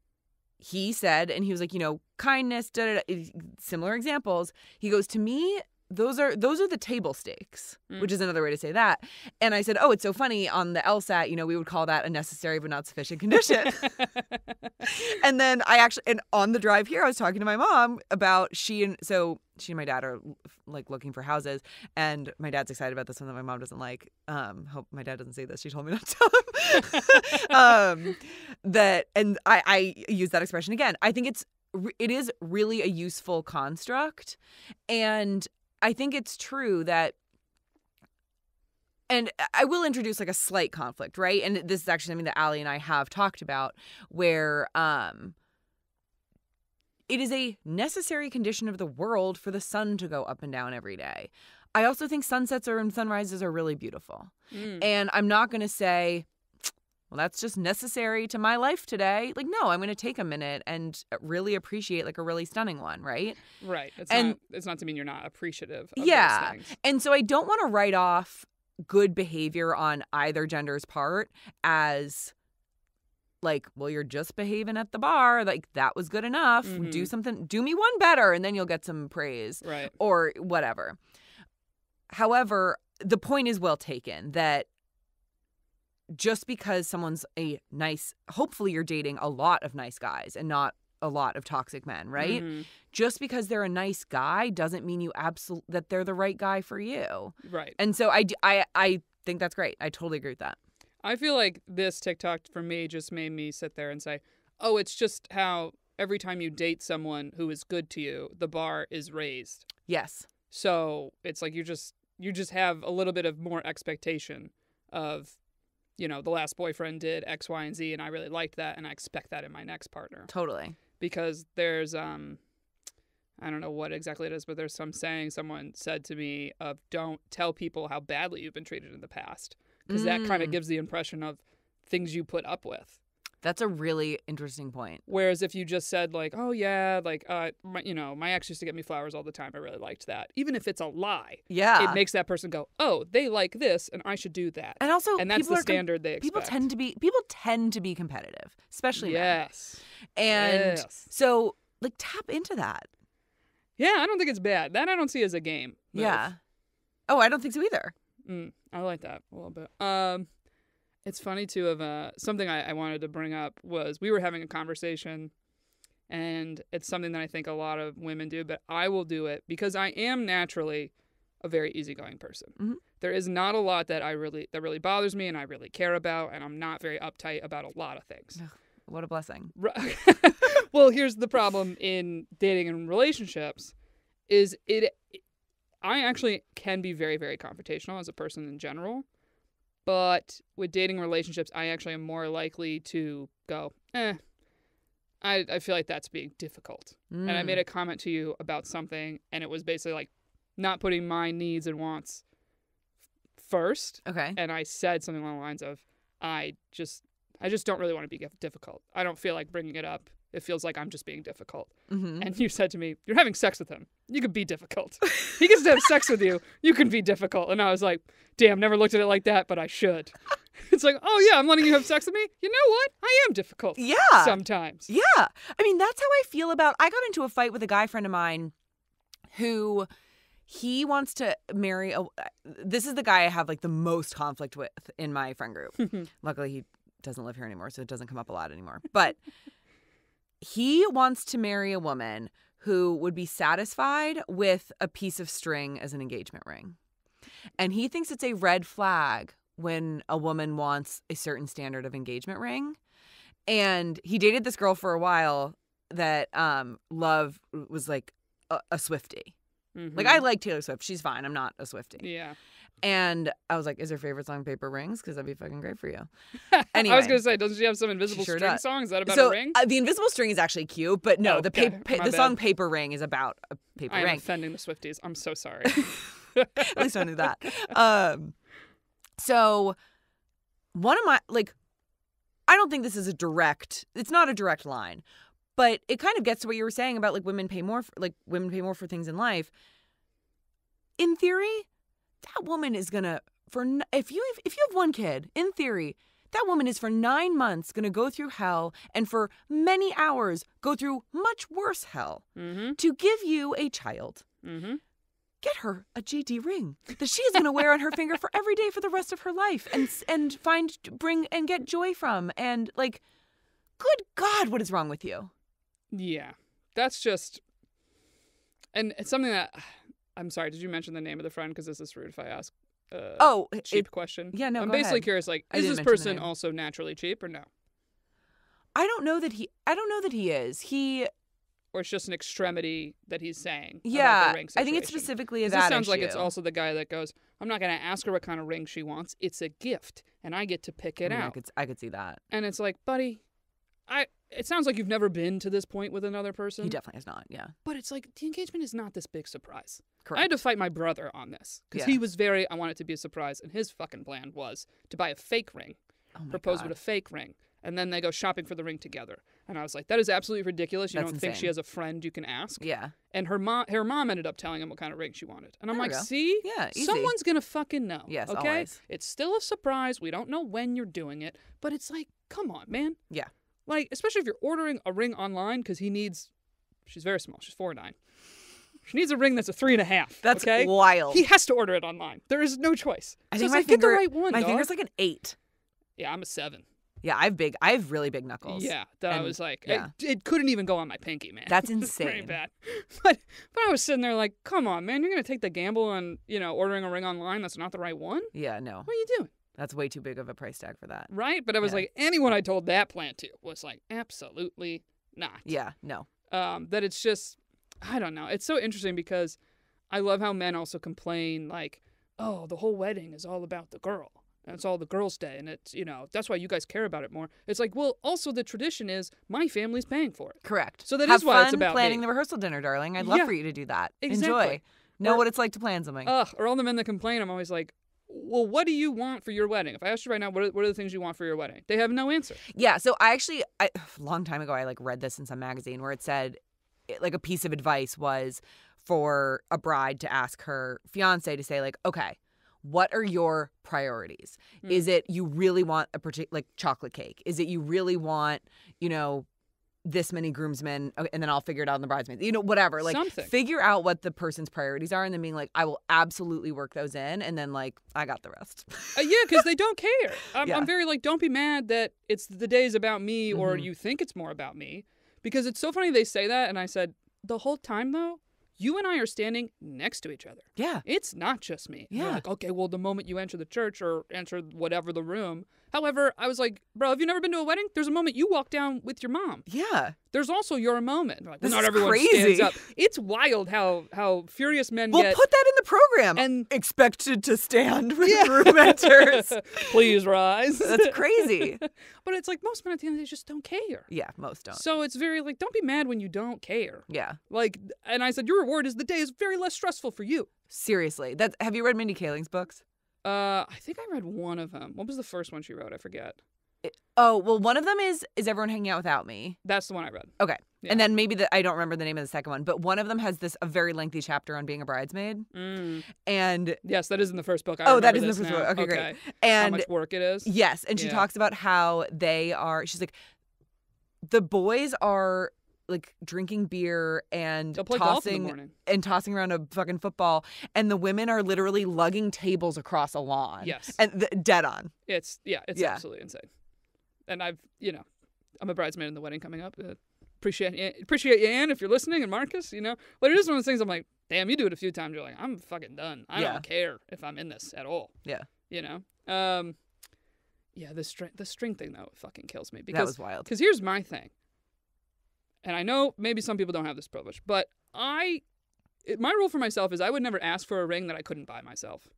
he said, and he was like, kindness, similar examples. He goes, to me, those are the table stakes, which is another way to say that. And I said, oh, it's so funny. On the LSAT, we would call that a necessary but not sufficient condition. And then and on the drive here, I was talking to my mom about she and my dad are like looking for houses, and my dad's excited about this one that my mom doesn't like. Hope my dad doesn't say this. She told me not to tell him. And I use that expression again. I think it is really a useful construct, and I think it's true that, and I will introduce like a slight conflict, right? And this is actually something that Allie and I have talked about, where it is a necessary condition of the world for the sun to go up and down every day. I also think sunsets and sunrises are really beautiful. And I'm not going to say, well, that's just necessary to my life today. Like, no, I'm going to take a minute and really appreciate like a really stunning one, right? Right. It's not to mean you're not appreciative of yeah. those things. And so I don't want to write off good behavior on either gender's part as like, well, you're just behaving at the bar. Like, that was good enough. Do something, do me one better, and then you'll get some praise. Right. Or whatever. However, the point is well taken that just because someone's a nice, hopefully you're dating a lot of nice guys and not a lot of toxic men, right? Just because they're a nice guy doesn't mean that they're the right guy for you. Right. And so I think that's great. I totally agree with that. I feel like this TikTok for me just made me sit there and say, oh, it's just how every time you date someone who is good to you, the bar is raised. Yes. So it's like you just have a little bit of more expectation of, the last boyfriend did X, Y, and Z, and I really liked that, and I expect that in my next partner. Totally. Because there's, I don't know what exactly it is, but there's some saying someone said to me of don't tell people how badly you've been treated in the past, because that kind of gives the impression of things you put up with. That's a really interesting point. Whereas if you just said like, oh yeah, like, my ex used to get me flowers all the time. I really liked that. Even if it's a lie, Yeah. it makes that person go, oh, they like this and I should do that. And also, and that's the standard they expect. People tend to be competitive, especially men. Yes. And Yes. so like tap into that. Yeah, I don't think it's bad. That I don't see as a game move. Yeah. Oh, I don't think so either. I like that a little bit. It's funny too of something I wanted to bring up was we were having a conversation, and it's something that I think a lot of women do, but I will do it because I am naturally a very easygoing person. Mm-hmm. There is not a lot that really bothers me and I really care about, and I'm not very uptight about a lot of things. Ugh, what a blessing. Well, here's the problem in dating and relationships is I actually can be very, very confrontational as a person in general. But with dating relationships, I actually am more likely to go, I feel like that's being difficult. And I made a comment to you about something, and it was basically like not putting my needs and wants first. Okay. And I said something along the lines of, I just don't really want to be difficult. I don't feel like bringing it up. It feels like I'm just being difficult. Mm-hmm. And you said to me, you're having sex with him. You could be difficult. He gets to have sex with you. You can be difficult. And I was like, damn, never looked at it like that, but I should. It's like, oh, yeah, I'm letting you have sex with me. You know what? I am difficult. Yeah. Sometimes. Yeah. I mean, that's how I feel about, I got into a fight with a guy friend of mine who he wants to marry this is the guy I have like the most conflict with in my friend group. Luckily, he doesn't live here anymore, so it doesn't come up a lot anymore. But he wants to marry a woman who would be satisfied with a piece of string as an engagement ring. And he thinks it's a red flag when a woman wants a certain standard of engagement ring. And he dated this girl for a while that Love was like a Swiftie. Mm-hmm. Like, I like Taylor Swift. She's fine. I'm not a Swiftie. Yeah. And I was like, is her favorite song Paper Rings? Because that'd be fucking great for you. Anyway. I was going to say, doesn't she have some invisible Sure string does. song? Is that about So, a ring? the invisible string is actually cute, but no, the song Paper Ring is about a paper I am ring. offending the Swifties. I'm so sorry. At least I knew that. So one of my, like, I don't think this is it's not a direct line, but it kind of gets to what you were saying about like women pay more for things in life. In theory, that woman is gonna, if you have one kid, in theory, that woman is for 9 months gonna go through hell and for many hours go through much worse hell to give you a child. Mm-hmm. Get her a GD ring that she is gonna wear on her finger for every day for the rest of her life and bring and get joy from. And like, good God, what is wrong with you? Yeah, that's just, and it's something that. I'm sorry, did you mention the name of the friend? Because this is rude if I ask cheap question. Yeah, no, I'm go basically ahead. curious, like, I is didn't this mention the person name. also naturally cheap or no? I don't know that he is. Or it's just an extremity that he's saying. Yeah, about the ring I think it's situation? specifically 'Cause that this sounds like issue. it's also the guy that goes, I'm not going to ask her what kind of ring she wants. It's a gift, and I get to pick it out. I could see that. And it's like, buddy, it sounds like you've never been to this point with another person. He definitely is not. Yeah, But it's like, the engagement is not this big surprise. correct. I had to fight my brother on this. Because Yeah. he was I want it to be a surprise. And his fucking plan was to buy a fake ring. Oh my Propose God. with a fake ring. And then they go shopping for the ring together. And I was like, that is absolutely ridiculous. You That's don't think she insane. has a friend you can ask? Yeah, And her mom ended up telling him what kind of ring she wanted. And I'm There we like, go. see? Yeah, easy. Someone's going to fucking know. Yes, okay? always. It's still a surprise. We don't know when you're doing it. But it's like, come on, man. yeah. Like, especially if you're ordering a ring online because she's very small. She's 4'9". She needs a ring that's a 3.5. That's okay? wild. He has to order it online. There is no choice. I So think it's my like, finger, get the right one, my dog. finger's like an 8. Yeah, I'm a 7. Yeah, I have really big knuckles. Yeah, that And- was like, yeah. it couldn't even go on my pinky, man. That's It's very insane. bad. But I was sitting there like, come on, man, you're gonna take the gamble on ordering a ring online that's not the right one? Yeah, no, What are you doing? that's way too big of a price tag for that. Right? But I was Yeah. like, anyone I told that plan to was like, absolutely not. Yeah, no. That it's just, I don't know. It's so interesting because I love how men also complain like, oh, the whole wedding is all about the girl. and it's all the girls' day, and it's, that's why you guys care about it more. It's like, well, also the tradition is my family's paying for it. Correct. So that Have is why fun it's about planning me. the rehearsal dinner, darling. I'd love for you to do that. Exactly. Enjoy. Know Or- what it's like to plan something. Or all the men that complain, I'm always like, well, what do you want for your wedding? If I asked you right now, what are the things you want for your wedding? They have no answer. Yeah, so I a long time ago, I read this in some magazine where it said, a piece of advice was for a bride to ask her fiance to say, okay, what are your priorities? Is it you really want a particular, chocolate cake? Is it you really want, this many groomsmen, and then I'll figure it out in the bridesmaids, whatever. Something. Figure out what the person's priorities are, and then being I will absolutely work those in, and then I got the rest. Yeah, because they don't care. Yeah. I'm very don't be mad that it's the day's about me or you think it's more about me, because it's so funny they say that, and I said the whole time though, you and I are standing next to each other. Yeah. It's not just me. Yeah. They're like, okay, well, the moment you enter the church or enter whatever the room. However, I was like, bro, have you never been to a wedding? There's a moment you walk down with your mom. Yeah. There's also your moment. Like, This not is everyone crazy. stands up. It's wild how furious men Well, get. put that in the program. And- expected to stand when the groom enters. Please rise. That's crazy. But it's most men at the end of the day just don't care. Yeah, most don't. So it's very don't be mad when you don't care. Yeah. And I said, your reward is the day is very less stressful for you. Seriously. Have you read Mindy Kaling's books? I think I read one of them. What was the first one she wrote? I forget. One of them is Everyone Hanging Out Without Me? That's the one I read. Okay. Yeah. And then maybe I don't remember the name of the second one, but one of them has a very lengthy chapter on being a bridesmaid. And Yes, that is in the first book. that is in the first book. Okay, great. And how much work it is. yes, and she talks about how she's like, the boys are drinking beer and They'll play golf in the morning. tossing around a fucking football, and the women are literally lugging tables across a lawn. Yes. And dead on. It's absolutely insane. And I'm a bridesmaid in the wedding coming up. Appreciate you, Anne, if you're listening, and Marcus, But it is one of those things I'm like, damn, you do it a few times, you're like, I'm fucking done. I don't care if I'm in this at all. Yeah. The string thing, though, fucking kills me. That was wild. Because here's my thing. And I know maybe some people don't have this privilege, but my rule for myself is I would never ask for a ring that I couldn't buy myself.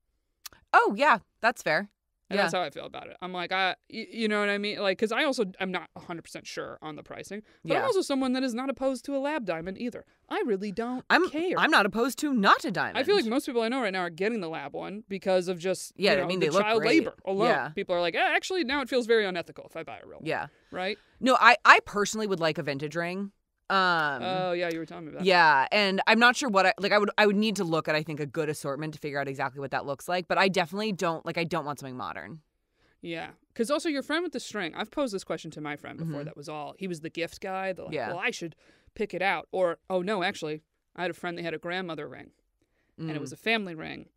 Oh, yeah. That's fair. And that's how I feel about it. I'm like, you know what I mean? Because I also am not 100% sure on the pricing. But I'm also someone that is not opposed to a lab diamond either. I really don't care. I'm not opposed to not a diamond. I feel like most people I know right now are getting the lab one because of just they the look child great. labor alone. Yeah. People are like, actually, now it feels very unethical if I buy a real one. Yeah. Right? No, I personally would like a vintage ring. Oh, yeah, you were telling me about that. Yeah, and I'm not sure what I would need to look at, I think, a good assortment to figure out exactly what that looks like, but I definitely don't want something modern. Yeah, because also your friend with the string, I've posed this question to my friend before. That was all. He was the gift guy. Well, I should pick it out. Or, oh, no, actually, I had a friend that had a grandmother ring, and it was a family ring.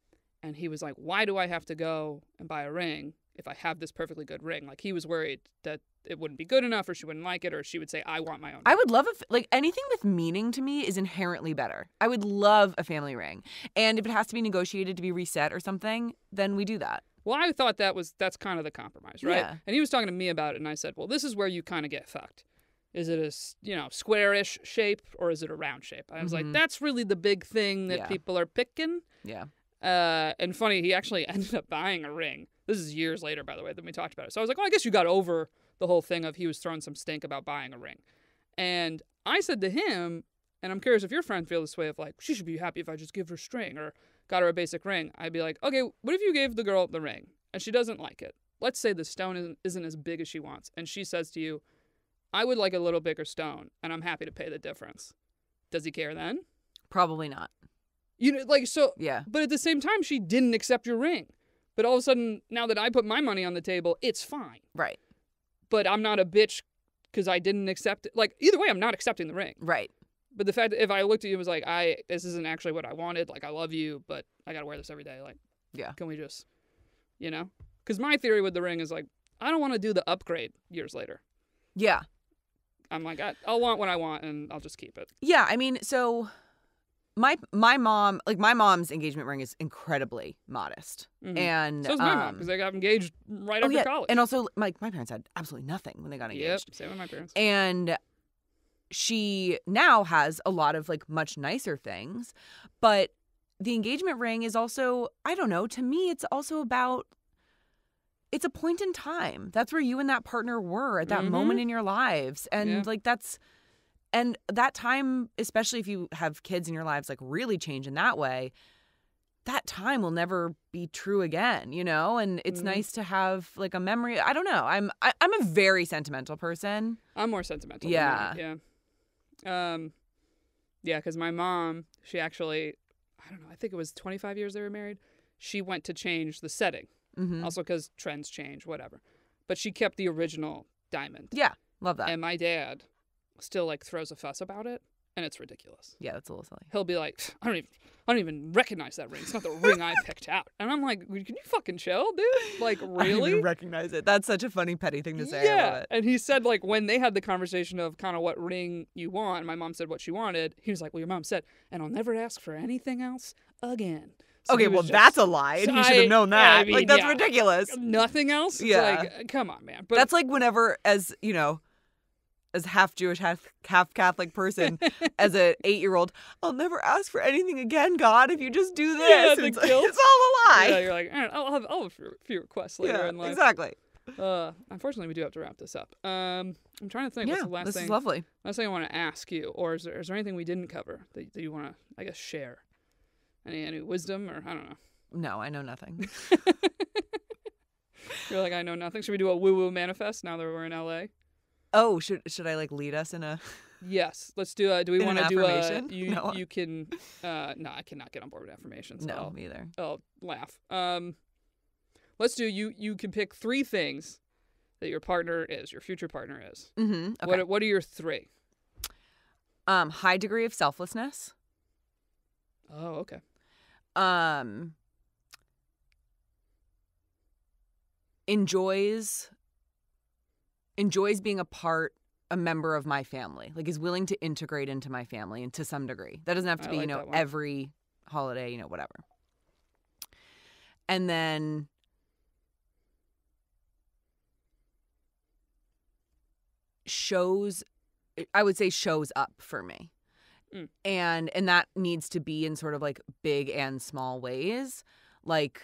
And he was like, why do I have to go and buy a ring if I have this perfectly good ring? He was worried that it wouldn't be good enough, or she wouldn't like it, or she would say, I want my own ring. I would love anything with meaning to me is inherently better. I would love a family ring. And if it has to be negotiated to be reset or something, then we do that. Well, I thought that's kind of the compromise, right? Yeah. And he was talking to me about it, and I said, well, this is where you kind of get fucked. Is it a squarish shape, or is it a round shape? I was like, that's really the big thing that people are picking. Yeah. And funny, he actually ended up buying a ring. This is years later, by the way, than we talked about it. So I was like, well, I guess you got over the whole thing of he was throwing some stink about buying a ring. And I said to him, and I'm curious if your friend feels this way of she should be happy if I just give her string or got her a basic ring. I'd be like, okay, what if you gave the girl the ring and she doesn't like it? Let's say the stone isn't as big as she wants. And she says to you, I would like a little bigger stone and I'm happy to pay the difference. Does he care then? Probably not. Yeah. But at the same time, she didn't accept your ring. But all of a sudden, now that I put my money on the table, it's fine. Right. But I'm not a bitch because I didn't accept it. Either way, I'm not accepting the ring. Right. But the fact that if I looked at you and was like, this isn't actually what I wanted. I love you, but I got to wear this every day. Yeah. Can we just, Because my theory with the ring is I don't want to do the upgrade years later. Yeah. I'm like, I'll want what I want and I'll just keep it. Yeah. I mean, so my mom, my mom's engagement ring is incredibly modest. Mm-hmm. And so is my mom because they got engaged right after college. And also, my parents had absolutely nothing when they got engaged. Yep, same with my parents. And she now has a lot of much nicer things, but the engagement ring is also, I don't know, to me it's also about it's a point in time. That's where you and that partner were at that Mhm. moment in your lives. And Yeah. like and that time, especially if you have kids in your lives, like really change in that way, that time will never be true again, you know? And it's Mhm. nice to have like a memory. I don't know. I'm a very sentimental person. I'm more sentimental. Yeah. Than you. Yeah. Yeah, because my mom, she actually, I don't know, I think it was 25 years they were married. She went to change the setting. Mm-hmm. Also because trends change, whatever. But she kept the original diamond. Yeah. Love that. And my dad still like throws a fuss about it, and it's ridiculous. Yeah, that's a little silly. He'll be like, I don't even recognize that ring. It's not the ring I picked out. And I'm like, can you fucking chill, dude? Like, I don't really? even recognize it. That's such a funny petty thing to say. I love Yeah. it. And he said, like, when they had the conversation of kind of what ring you want, my mom said what she wanted. He was like, well, your mom said, and I'll never ask for anything else again. So Okay, he was well, just- that's a lie. And he should have known that. I mean, like, that's yeah. ridiculous. Nothing else? It's Yeah. like, come on, man. But That's like whenever, as you know, as half Jewish, half Catholic person, as an 8-year-old, I'll never ask for anything again, God, if you just do this. Yeah, the it's, guilt. it's all a lie. yeah, you're like, all right, I'll have a few requests later Yeah, in life. exactly. Unfortunately, we do have to wrap this up. I'm trying to think. Yeah, What's the last this thing? is lovely. Last thing I want to ask you, or is there anything we didn't cover that you want to, I guess, share? Any wisdom, or I don't know. No, I know nothing. You're like, I know nothing. Should we do a woo-woo manifest now that we're in LA? Oh, should I like lead us in a? Yes, let's do. Do we In want an to do a? affirmation? You No. you can. No, I cannot get on board with affirmations. No, me either. I'll laugh. Let's do. You can pick 3 things that your future partner is. Mm-hmm. Okay. What are your 3? High degree of selflessness. Oh, okay. Enjoys being a member of my family, like is willing to integrate into my family and to some degree. That doesn't have to I be, like that one. every holiday, whatever. And then I would say shows up for me. Mm. And that needs to be in sort of like big and small ways. Like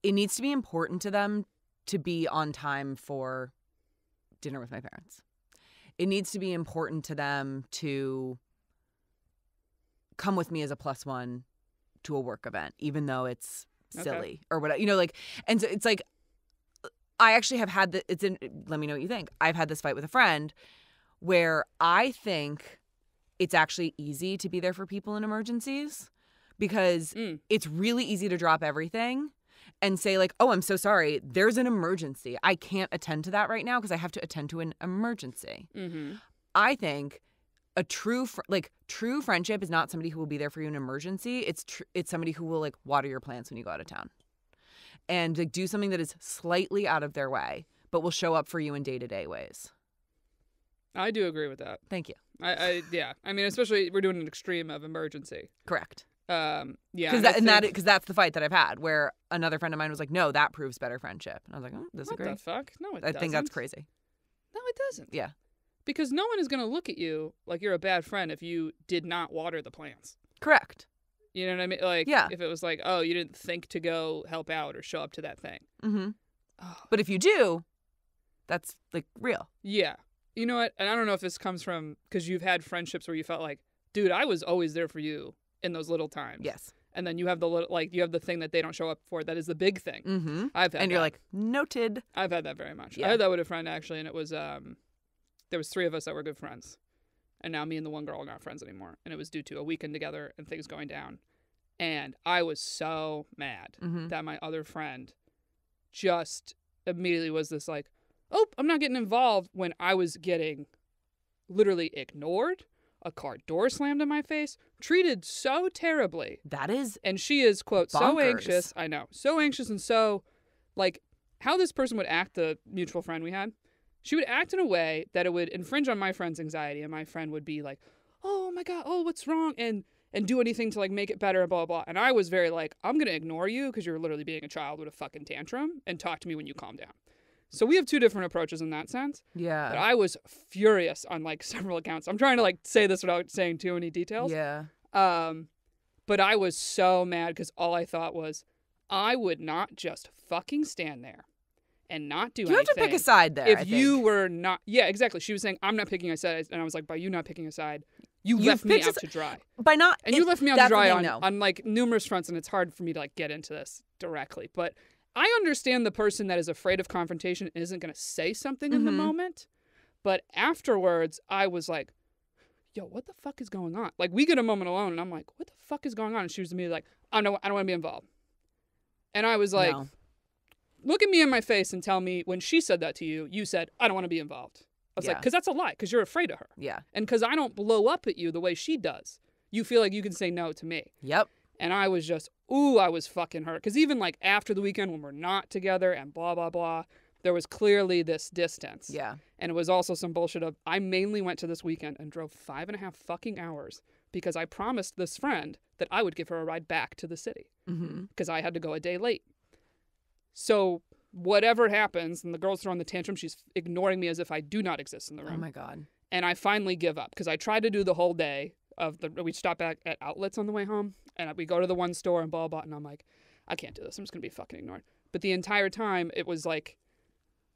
it needs to be important to them to be on time for dinner with my parents. It needs to be important to them to come with me as a +1 to a work event, even though it's silly or whatever, and so it's like, I actually have had let me know what you think. I've had this fight with a friend where I think it's actually easy to be there for people in emergencies because it's really easy to drop everything and say like, oh, I'm so sorry. There's an emergency. I can't attend to that right now because I have to attend to an emergency. Mm-hmm. I think a true friendship is not somebody who will be there for you in an emergency. It's somebody who will like water your plants when you go out of town and like do something that is slightly out of their way, but will show up for you in day-to-day ways. I do agree with that. Thank you. Yeah. I mean, especially we're doing an extreme of emergency. Correct. Yeah. Because that's the fight that I've had where another friend of mine was like, no, that proves better friendship. And I was like, disagree. What the fuck? No, it I doesn't. think that's crazy. No, it doesn't. Yeah. Because no one is going to look at you like you're a bad friend if you did not water the plants. Correct. You know what I mean? Like, yeah. If it was like, oh, you didn't think to go help out or show up to that thing. Mm-hmm. Oh. But if you do, that's like real. Yeah. You know what? And I don't know if this comes from because you've had friendships where you felt like, dude, I was always there for you in those little times. Yes. And then you have the thing that they don't show up for that is the big thing. Mm-hmm. I've had and you're like, noted. I've had that very much. Yeah. I had that with a friend actually, and it was there was 3 of us that were good friends. And now me and the one girl are not friends anymore. And it was due to a weekend together and things going down. And I was so mad that my other friend just immediately was this like, oh, I'm not getting involved, when I was getting literally ignored, a car door slammed in my face, treated so terribly. That is And she is, quote, so bonkers. anxious. I know. So anxious and so, like, how this person would act, the mutual friend we had, she would act in a way that it would infringe on my friend's anxiety. And my friend would be like, oh, my God, oh, what's wrong? And do anything to, like, make it better, blah, blah, blah. And I was very like, I'm going to ignore you because you're literally being a child with a fucking tantrum and talk to me when you calm down. So we have 2 different approaches in that sense. Yeah. But I was furious on, like, several accounts. I'm trying to, like, say this without saying too many details. Yeah. But I was so mad because all I thought was, I would not just fucking stand there and not do anything. You have to pick a side there. If you were not, yeah, exactly. She was saying, I'm not picking a side. And I was like, by you not picking a side, you left me out to dry. You left me out to dry on like numerous fronts, and it's hard for me to like get into this directly. But I understand the person that is afraid of confrontation and isn't going to say something in the moment. But afterwards, I was like, yo, what the fuck is going on? Like, we get a moment alone, and I'm like, what the fuck is going on? And she was immediately like, I don't want to be involved. And I was like, look at me in my face and tell me when she said that to you, you said, I don't want to be involved. I was like, because that's a lie, because you're afraid of her. Yeah. And because I don't blow up at you the way she does. You feel like you can say no to me. Yep. And I was just, I was fucking hurt. Because even like after the weekend when we're not together and blah, blah, blah, there was clearly this distance. Yeah. And it was also some bullshit of, I mainly went to this weekend and drove 5.5 fucking hours because I promised this friend that I would give her a ride back to the city. Because I had to go a day late. So whatever happens, and the girl's throwing the tantrum, she's ignoring me as if I do not exist in the room. Oh my God. And I finally give up because I tried to do the whole day we stop back at outlets on the way home, and we go to the one store and blah, blah, and I'm like, I can't do this. I'm just going to be fucking ignored. But the entire time it was like,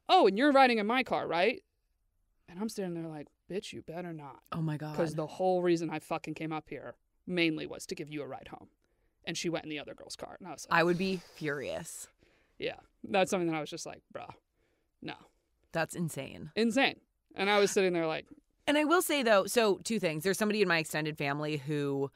oh, and you're riding in my car, right? And I'm standing there like, bitch, you better not. Oh my God. Because the whole reason I fucking came up here mainly was to give you a ride home. And she went in the other girl's car. And I was like, I would be furious. Yeah. That's something that I was just like, bruh, no. That's insane. Insane. And I was sitting there like. And I will say, though, so 2 things. There's somebody in my extended family who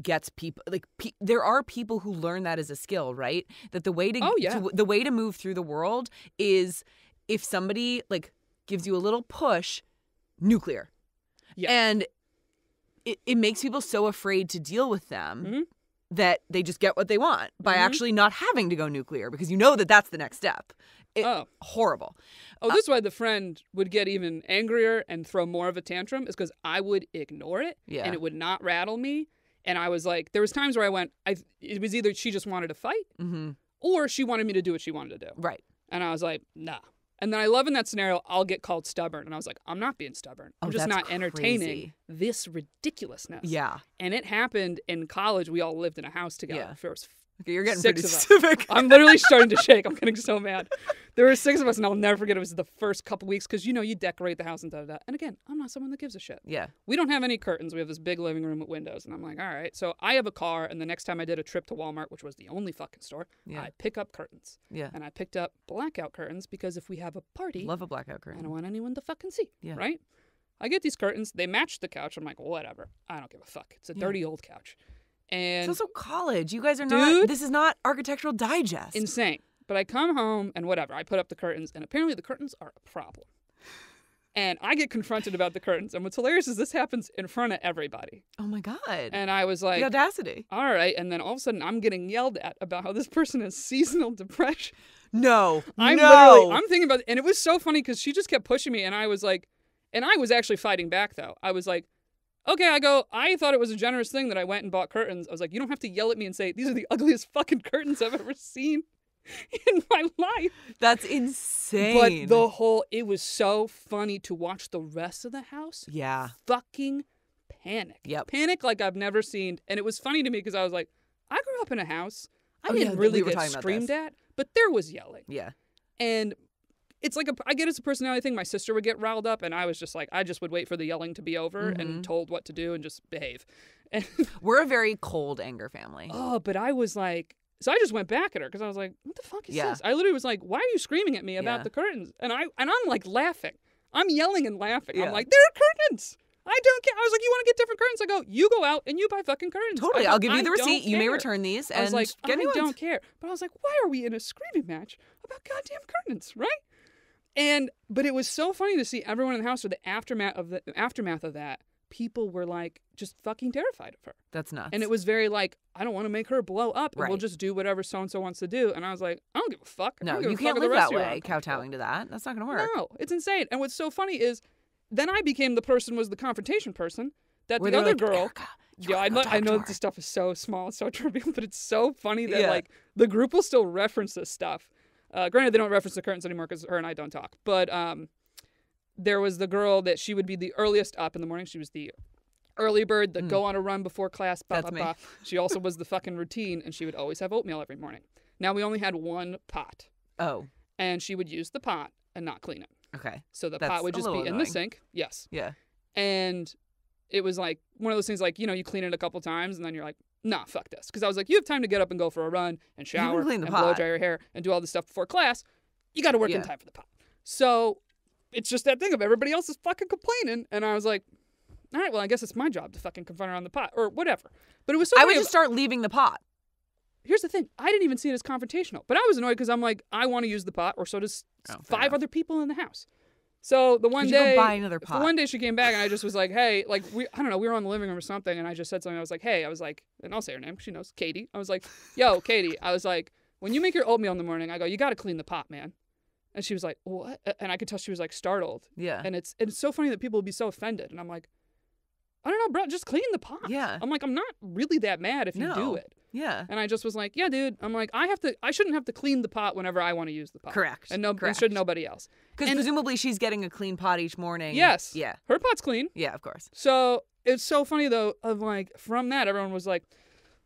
gets people, like, there are people who learn that as a skill, right? That the way the way to move through the world is if somebody, like, gives you a little push, nuclear. Yeah. And it makes people so afraid to deal with them that they just get what they want by actually not having to go nuclear because you know that that's the next step. Horrible. Oh, this is why the friend would get even angrier and throw more of a tantrum is because I would ignore it and it would not rattle me. And I was like, there was times where I went, it was either she just wanted to fight or she wanted me to do what she wanted to do. Right. And I was like, nah. And then I love in that scenario, I'll get called stubborn. And I was like, I'm not being stubborn. I'm just not entertaining this ridiculousness. Yeah. And it happened in college. We all lived in a house together. Yeah. There was Okay, you're getting 6 pretty of us. specific. I'm literally starting to shake. I'm getting so mad. There were 6 of us, and I'll never forget. It was the first couple weeks because, you decorate the house and da-da-da. And again, I'm not someone that gives a shit. Yeah. We don't have any curtains. We have this big living room with windows. And I'm like, all right. So I have a car, and the next time I did a trip to Walmart, which was the only fucking store, I pick up curtains. Yeah. And I picked up blackout curtains because if we have a party, Love a blackout curtain. I don't want anyone to fucking see. Yeah. Right? I get these curtains. They match the couch. I'm like, whatever. I don't give a fuck. It's a dirty old couch. And it's also college. You guys are not. This is not Architectural Digest. Insane. But I come home and whatever. I put up the curtains, and apparently the curtains are a problem. And I get confronted about the curtains. And what's hilarious is this happens in front of everybody. Oh my God. And I was like, the audacity. All right. And then all of a sudden, I'm getting yelled at about how this person has seasonal depression. No. I'm thinking about it. And it was so funny because she just kept pushing me, and I was like, and I was actually fighting back though. I was like, okay, I thought it was a generous thing that I went and bought curtains. I was like, you don't have to yell at me and say, these are the ugliest fucking curtains I've ever seen in my life. That's insane. But it was so funny to watch the rest of the house. Yeah. Fucking panic. Yep. Panic like I've never seen. And it was funny to me because I was like, I grew up in a house. I didn't really get screamed at, but there was yelling. Yeah. And it's like I get it's a personality thing. My sister would get riled up, and I was just like, I just would wait for the yelling to be over and told what to do and just behave. And we're a very cold anger family. Oh, but I was like, so I just went back at her because I was like, what the fuck is this? I literally was like, why are you screaming at me about the curtains? And I'm like laughing. I'm yelling and laughing. Yeah. I'm like, there are curtains. I don't care. I was like, you want to get different curtains? I go, you go out and you buy fucking curtains. Totally. I'll give you the receipt. You may return these. And I was like, get I don't care. But I was like, why are we in a screaming match about goddamn curtains, right? But it was so funny to see everyone in the house, or the aftermath of that. People were like just fucking terrified of her. That's nuts. And it was very like, I don't want to make her blow up, and we'll just do whatever so and so wants to do. And I was like, I don't give a fuck. No, you can't live that way, kowtowing to that. That's not going to work. No, it's insane. And what's so funny is, then I became the person was the confrontation person. That where the other like, girl. Erica, I know that this stuff is so small, it's so trivial, but it's so funny that like the group will still reference this stuff. Granted, they don't reference the curtains anymore because her and I don't talk. But there was the girl that she would be the earliest up in the morning. She was the early bird that go on a run before class. Blah, blah, blah. She also was the fucking routine, and she would always have oatmeal every morning. Now, we only had one pot. Oh, And she would use the pot and not clean it. okay. So the That's pot would a just be little in the annoying. sink. Yes. Yeah. And it was like one of those things like, you clean it a couple times and then you're like, nah, fuck this. Because I was like, you have time to get up and go for a run and shower clean the and blow pot. dry your hair and do all this stuff before class. You got to work in Yeah. time for the pot. So it's just that thing of everybody else is fucking complaining. And I was like, all right, well, I guess it's my job to fucking confront her on the pot or whatever. But it was so I would funny. just start leaving the pot. Here's the thing. I didn't even see it as confrontational. But I was annoyed because I'm like, I want to use the pot, or so does Oh, fair 5 enough. other people in the house. So the one Could you go day, buy another the pot? one day she came back and I just was like, hey, like I don't know, we were on the living room or something, and I just said something. I was like, hey, I was like, and I'll say her name, she knows, Katie. I was like, yo, Katie. I was like, when you make your oatmeal in the morning, I go, you got to clean the pot, man. And she was like, what? And I could tell she was like startled. Yeah. And it's so funny that people would be so offended. And I'm like, I don't know, bro, just clean the pot. Yeah. I'm like, I'm not really that mad if you do No. it. Yeah. And I just was like, yeah, dude. I'm like, I shouldn't have to clean the pot whenever I want to use the pot. Correct. And no, Correct. should nobody else. Because And- presumably she's getting a clean pot each morning. Yes. Yeah. Her pot's clean. Yeah, of course. So it's so funny though, of like from that everyone was like,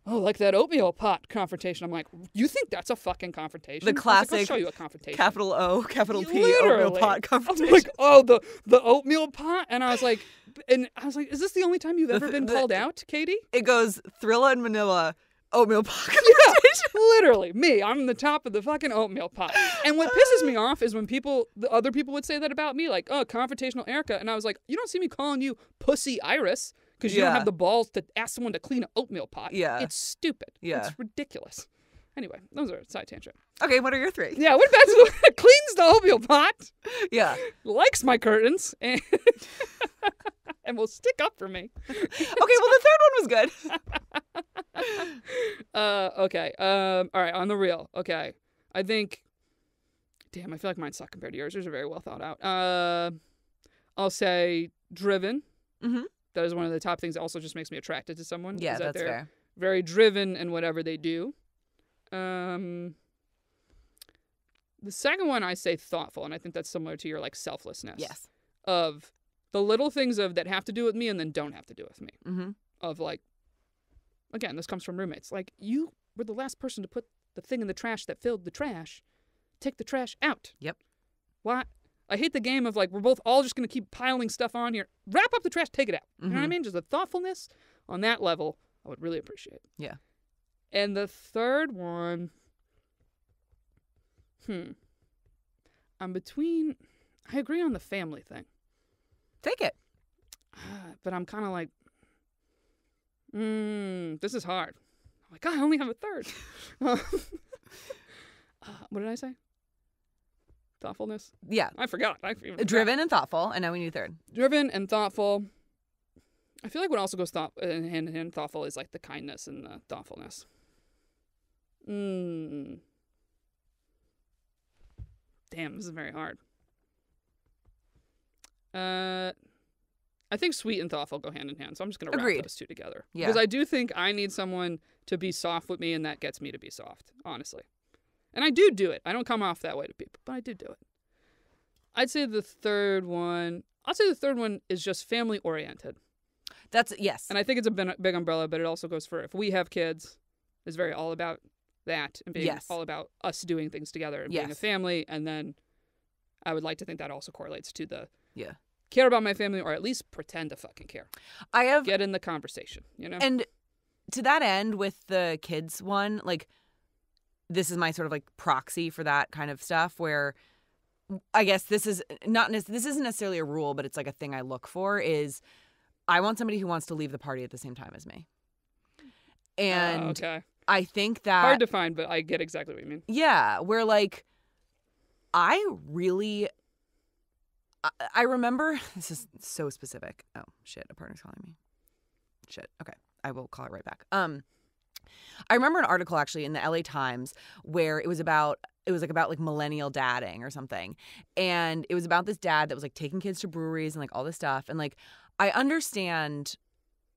oh, like that oatmeal pot confrontation. I'm like, you think that's a fucking confrontation? The I was like, I'll classic show you a confrontation. Capital O, capital P, Literally. oatmeal pot I'm confrontation. like, oh, the oatmeal pot, and I was like, is this the only time you've ever been called out, Katie? It goes Thrilla and Manila, oatmeal pot Yeah, confrontation. literally, me. I'm the top of the fucking oatmeal pot. And what pisses me off is when the other people would say that about me, like, oh, confrontational Erica, and I was like, you don't see me calling you pussy Iris because you don't Yeah. have the balls to ask someone to clean an oatmeal pot. Yeah. It's stupid. Yeah. It's ridiculous. Anyway, those are a side tangent. Okay, what are your 3? Yeah, what about the one that cleans the oatmeal pot, Yeah. likes my curtains, and, and will stick up for me? Okay, well, the third one was good. Okay. All right, on the real. Okay. I think, damn, I feel like mine suck compared to yours. Yours are very well thought out. I'll say driven. Mhm. That is one of the top things that also just makes me attracted to someone. Yeah, is that that's they're fair. very driven in whatever they do. The second one I say thoughtful, and I think that's similar to your like selflessness. Yes. Of the little things of that have to do with me and then don't have to do with me. Mm-hmm. Of like, again, this comes from roommates. Like, you were the last person to put the thing in the trash that filled the trash. Take the trash out. Yep. Why? I hate the game of like, we're both all just going to keep piling stuff on here. Wrap up the trash, take it out. You know what I Mhm. mean? Just the thoughtfulness on that level, I would really appreciate. Yeah. And the third one, I'm between, I agree on the family thing. Take it. But I'm kind of like, this is hard. I'm like, I only have a third. What did I say? Thoughtfulness? Yeah. I forgot. I even forgot. Driven and thoughtful, and now we need third. Driven and thoughtful. I feel like what also goes hand in hand thoughtful is like the kindness and the thoughtfulness. Damn, this is very hard. I think sweet and thoughtful go hand in hand, so I'm just going to wrap Agreed. those two together. Yeah. Because I do think I need someone to be soft with me, and that gets me to be soft, honestly. And I do it. I don't come off that way to people, but I do it. I'd say the third one is just family-oriented. That's, yes. And I think it's a big umbrella, but it also goes for if we have kids, it's very all about that and being Yes. all about us doing things together and being a Yes. family. And then I would like to think that also correlates to the Yeah. care about my family, or at least pretend to fucking care. I have, Get in the conversation, you know? and to that end with the kids one, like, this is my sort of like proxy for that kind of stuff where I guess this isn't necessarily a rule, but it's like a thing I look for is I want somebody who wants to leave the party at the same time as me. And okay. I think that Hard to find, but I get exactly what you mean. yeah, where like I remember this is so specific. Oh shit, a partner's calling me. Shit. Okay. I will call it right back. I remember an article actually in the LA Times where it was about like millennial dadding or something. And it was about this dad that was like taking kids to breweries and like all this stuff. And like I understand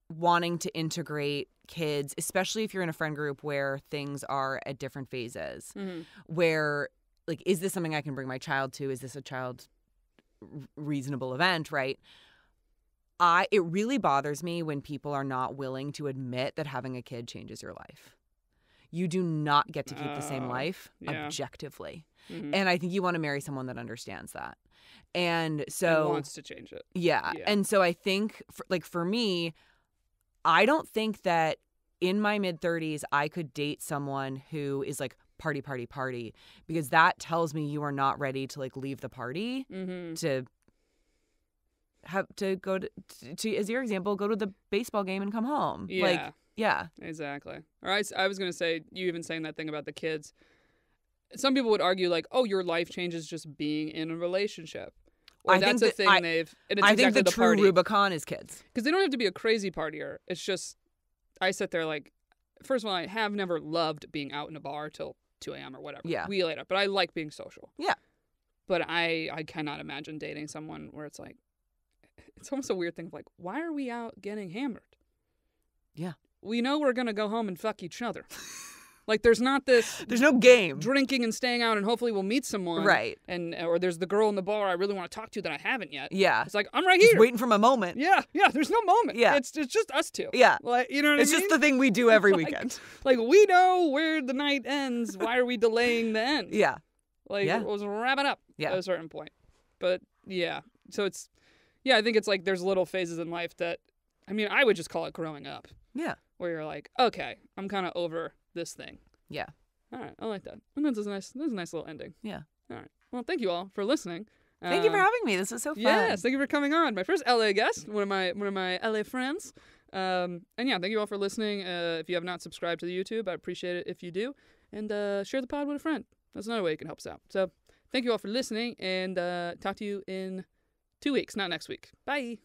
wanting to integrate kids, especially if you're in a friend group where things are at different phases. Mm-hmm. Where like, is this something I can bring my child to? Is this a child reasonable event, right? It really bothers me when people are not willing to admit that having a kid changes your life. you do not get to keep the same life yeah. objectively. Mhm. And I think you want to marry someone that understands that. And so And wants to change it. Yeah. Yeah. And so I think for me, I don't think that in my mid-30s I could date someone who is like party, because that tells me you are not ready to like leave the party to have to go to as your example, go to the baseball game and come home. Yeah. Like, yeah. Exactly. Or I was going to say, you even saying that thing about the kids. Some people would argue like, oh, your life changes just being in a relationship. Or I that's think a thing and it's I exactly think the true party. Rubicon is kids. Because they don't have to be a crazy partier. It's just, I sit there like, first of all, I have never loved being out in a bar till 2 a.m. or whatever. Yeah. We later. But I like being social. Yeah. But I cannot imagine dating someone where it's like, it's almost a weird thing of like, why are we out getting hammered? Yeah. We know we're going to go home and fuck each other. Like, there's not this... There's no game. Drinking and staying out and hopefully we'll meet someone. Right. Or there's the girl in the bar I really want to talk to that I haven't yet. Yeah. It's like, I'm right Just here. waiting for my moment. Yeah, there's no moment. Yeah. It's just us two. Yeah. Like, you know what It's I mean? just the thing we do every weekend. Like, we know where the night ends. Why are we delaying the end? Yeah. Like, Yeah. let's wrap it up at a certain point. But, yeah. So it's... Yeah, I think it's like there's little phases in life that... I mean, I would just call it growing up. Yeah. Where you're like, okay, I'm kind of over this thing. Yeah. All right, I like that. And that's a nice little ending. Yeah. All right. Well, thank you all for listening. Thank you for having me. This was so fun. Yes, thank you for coming on. My first LA guest, one of my LA friends. And yeah, thank you all for listening. If you have not subscribed to the YouTube, I'd appreciate it if you do. And share the pod with a friend. That's another way you can help us out. So thank you all for listening, and talk to you in 2 weeks, not next week. Bye.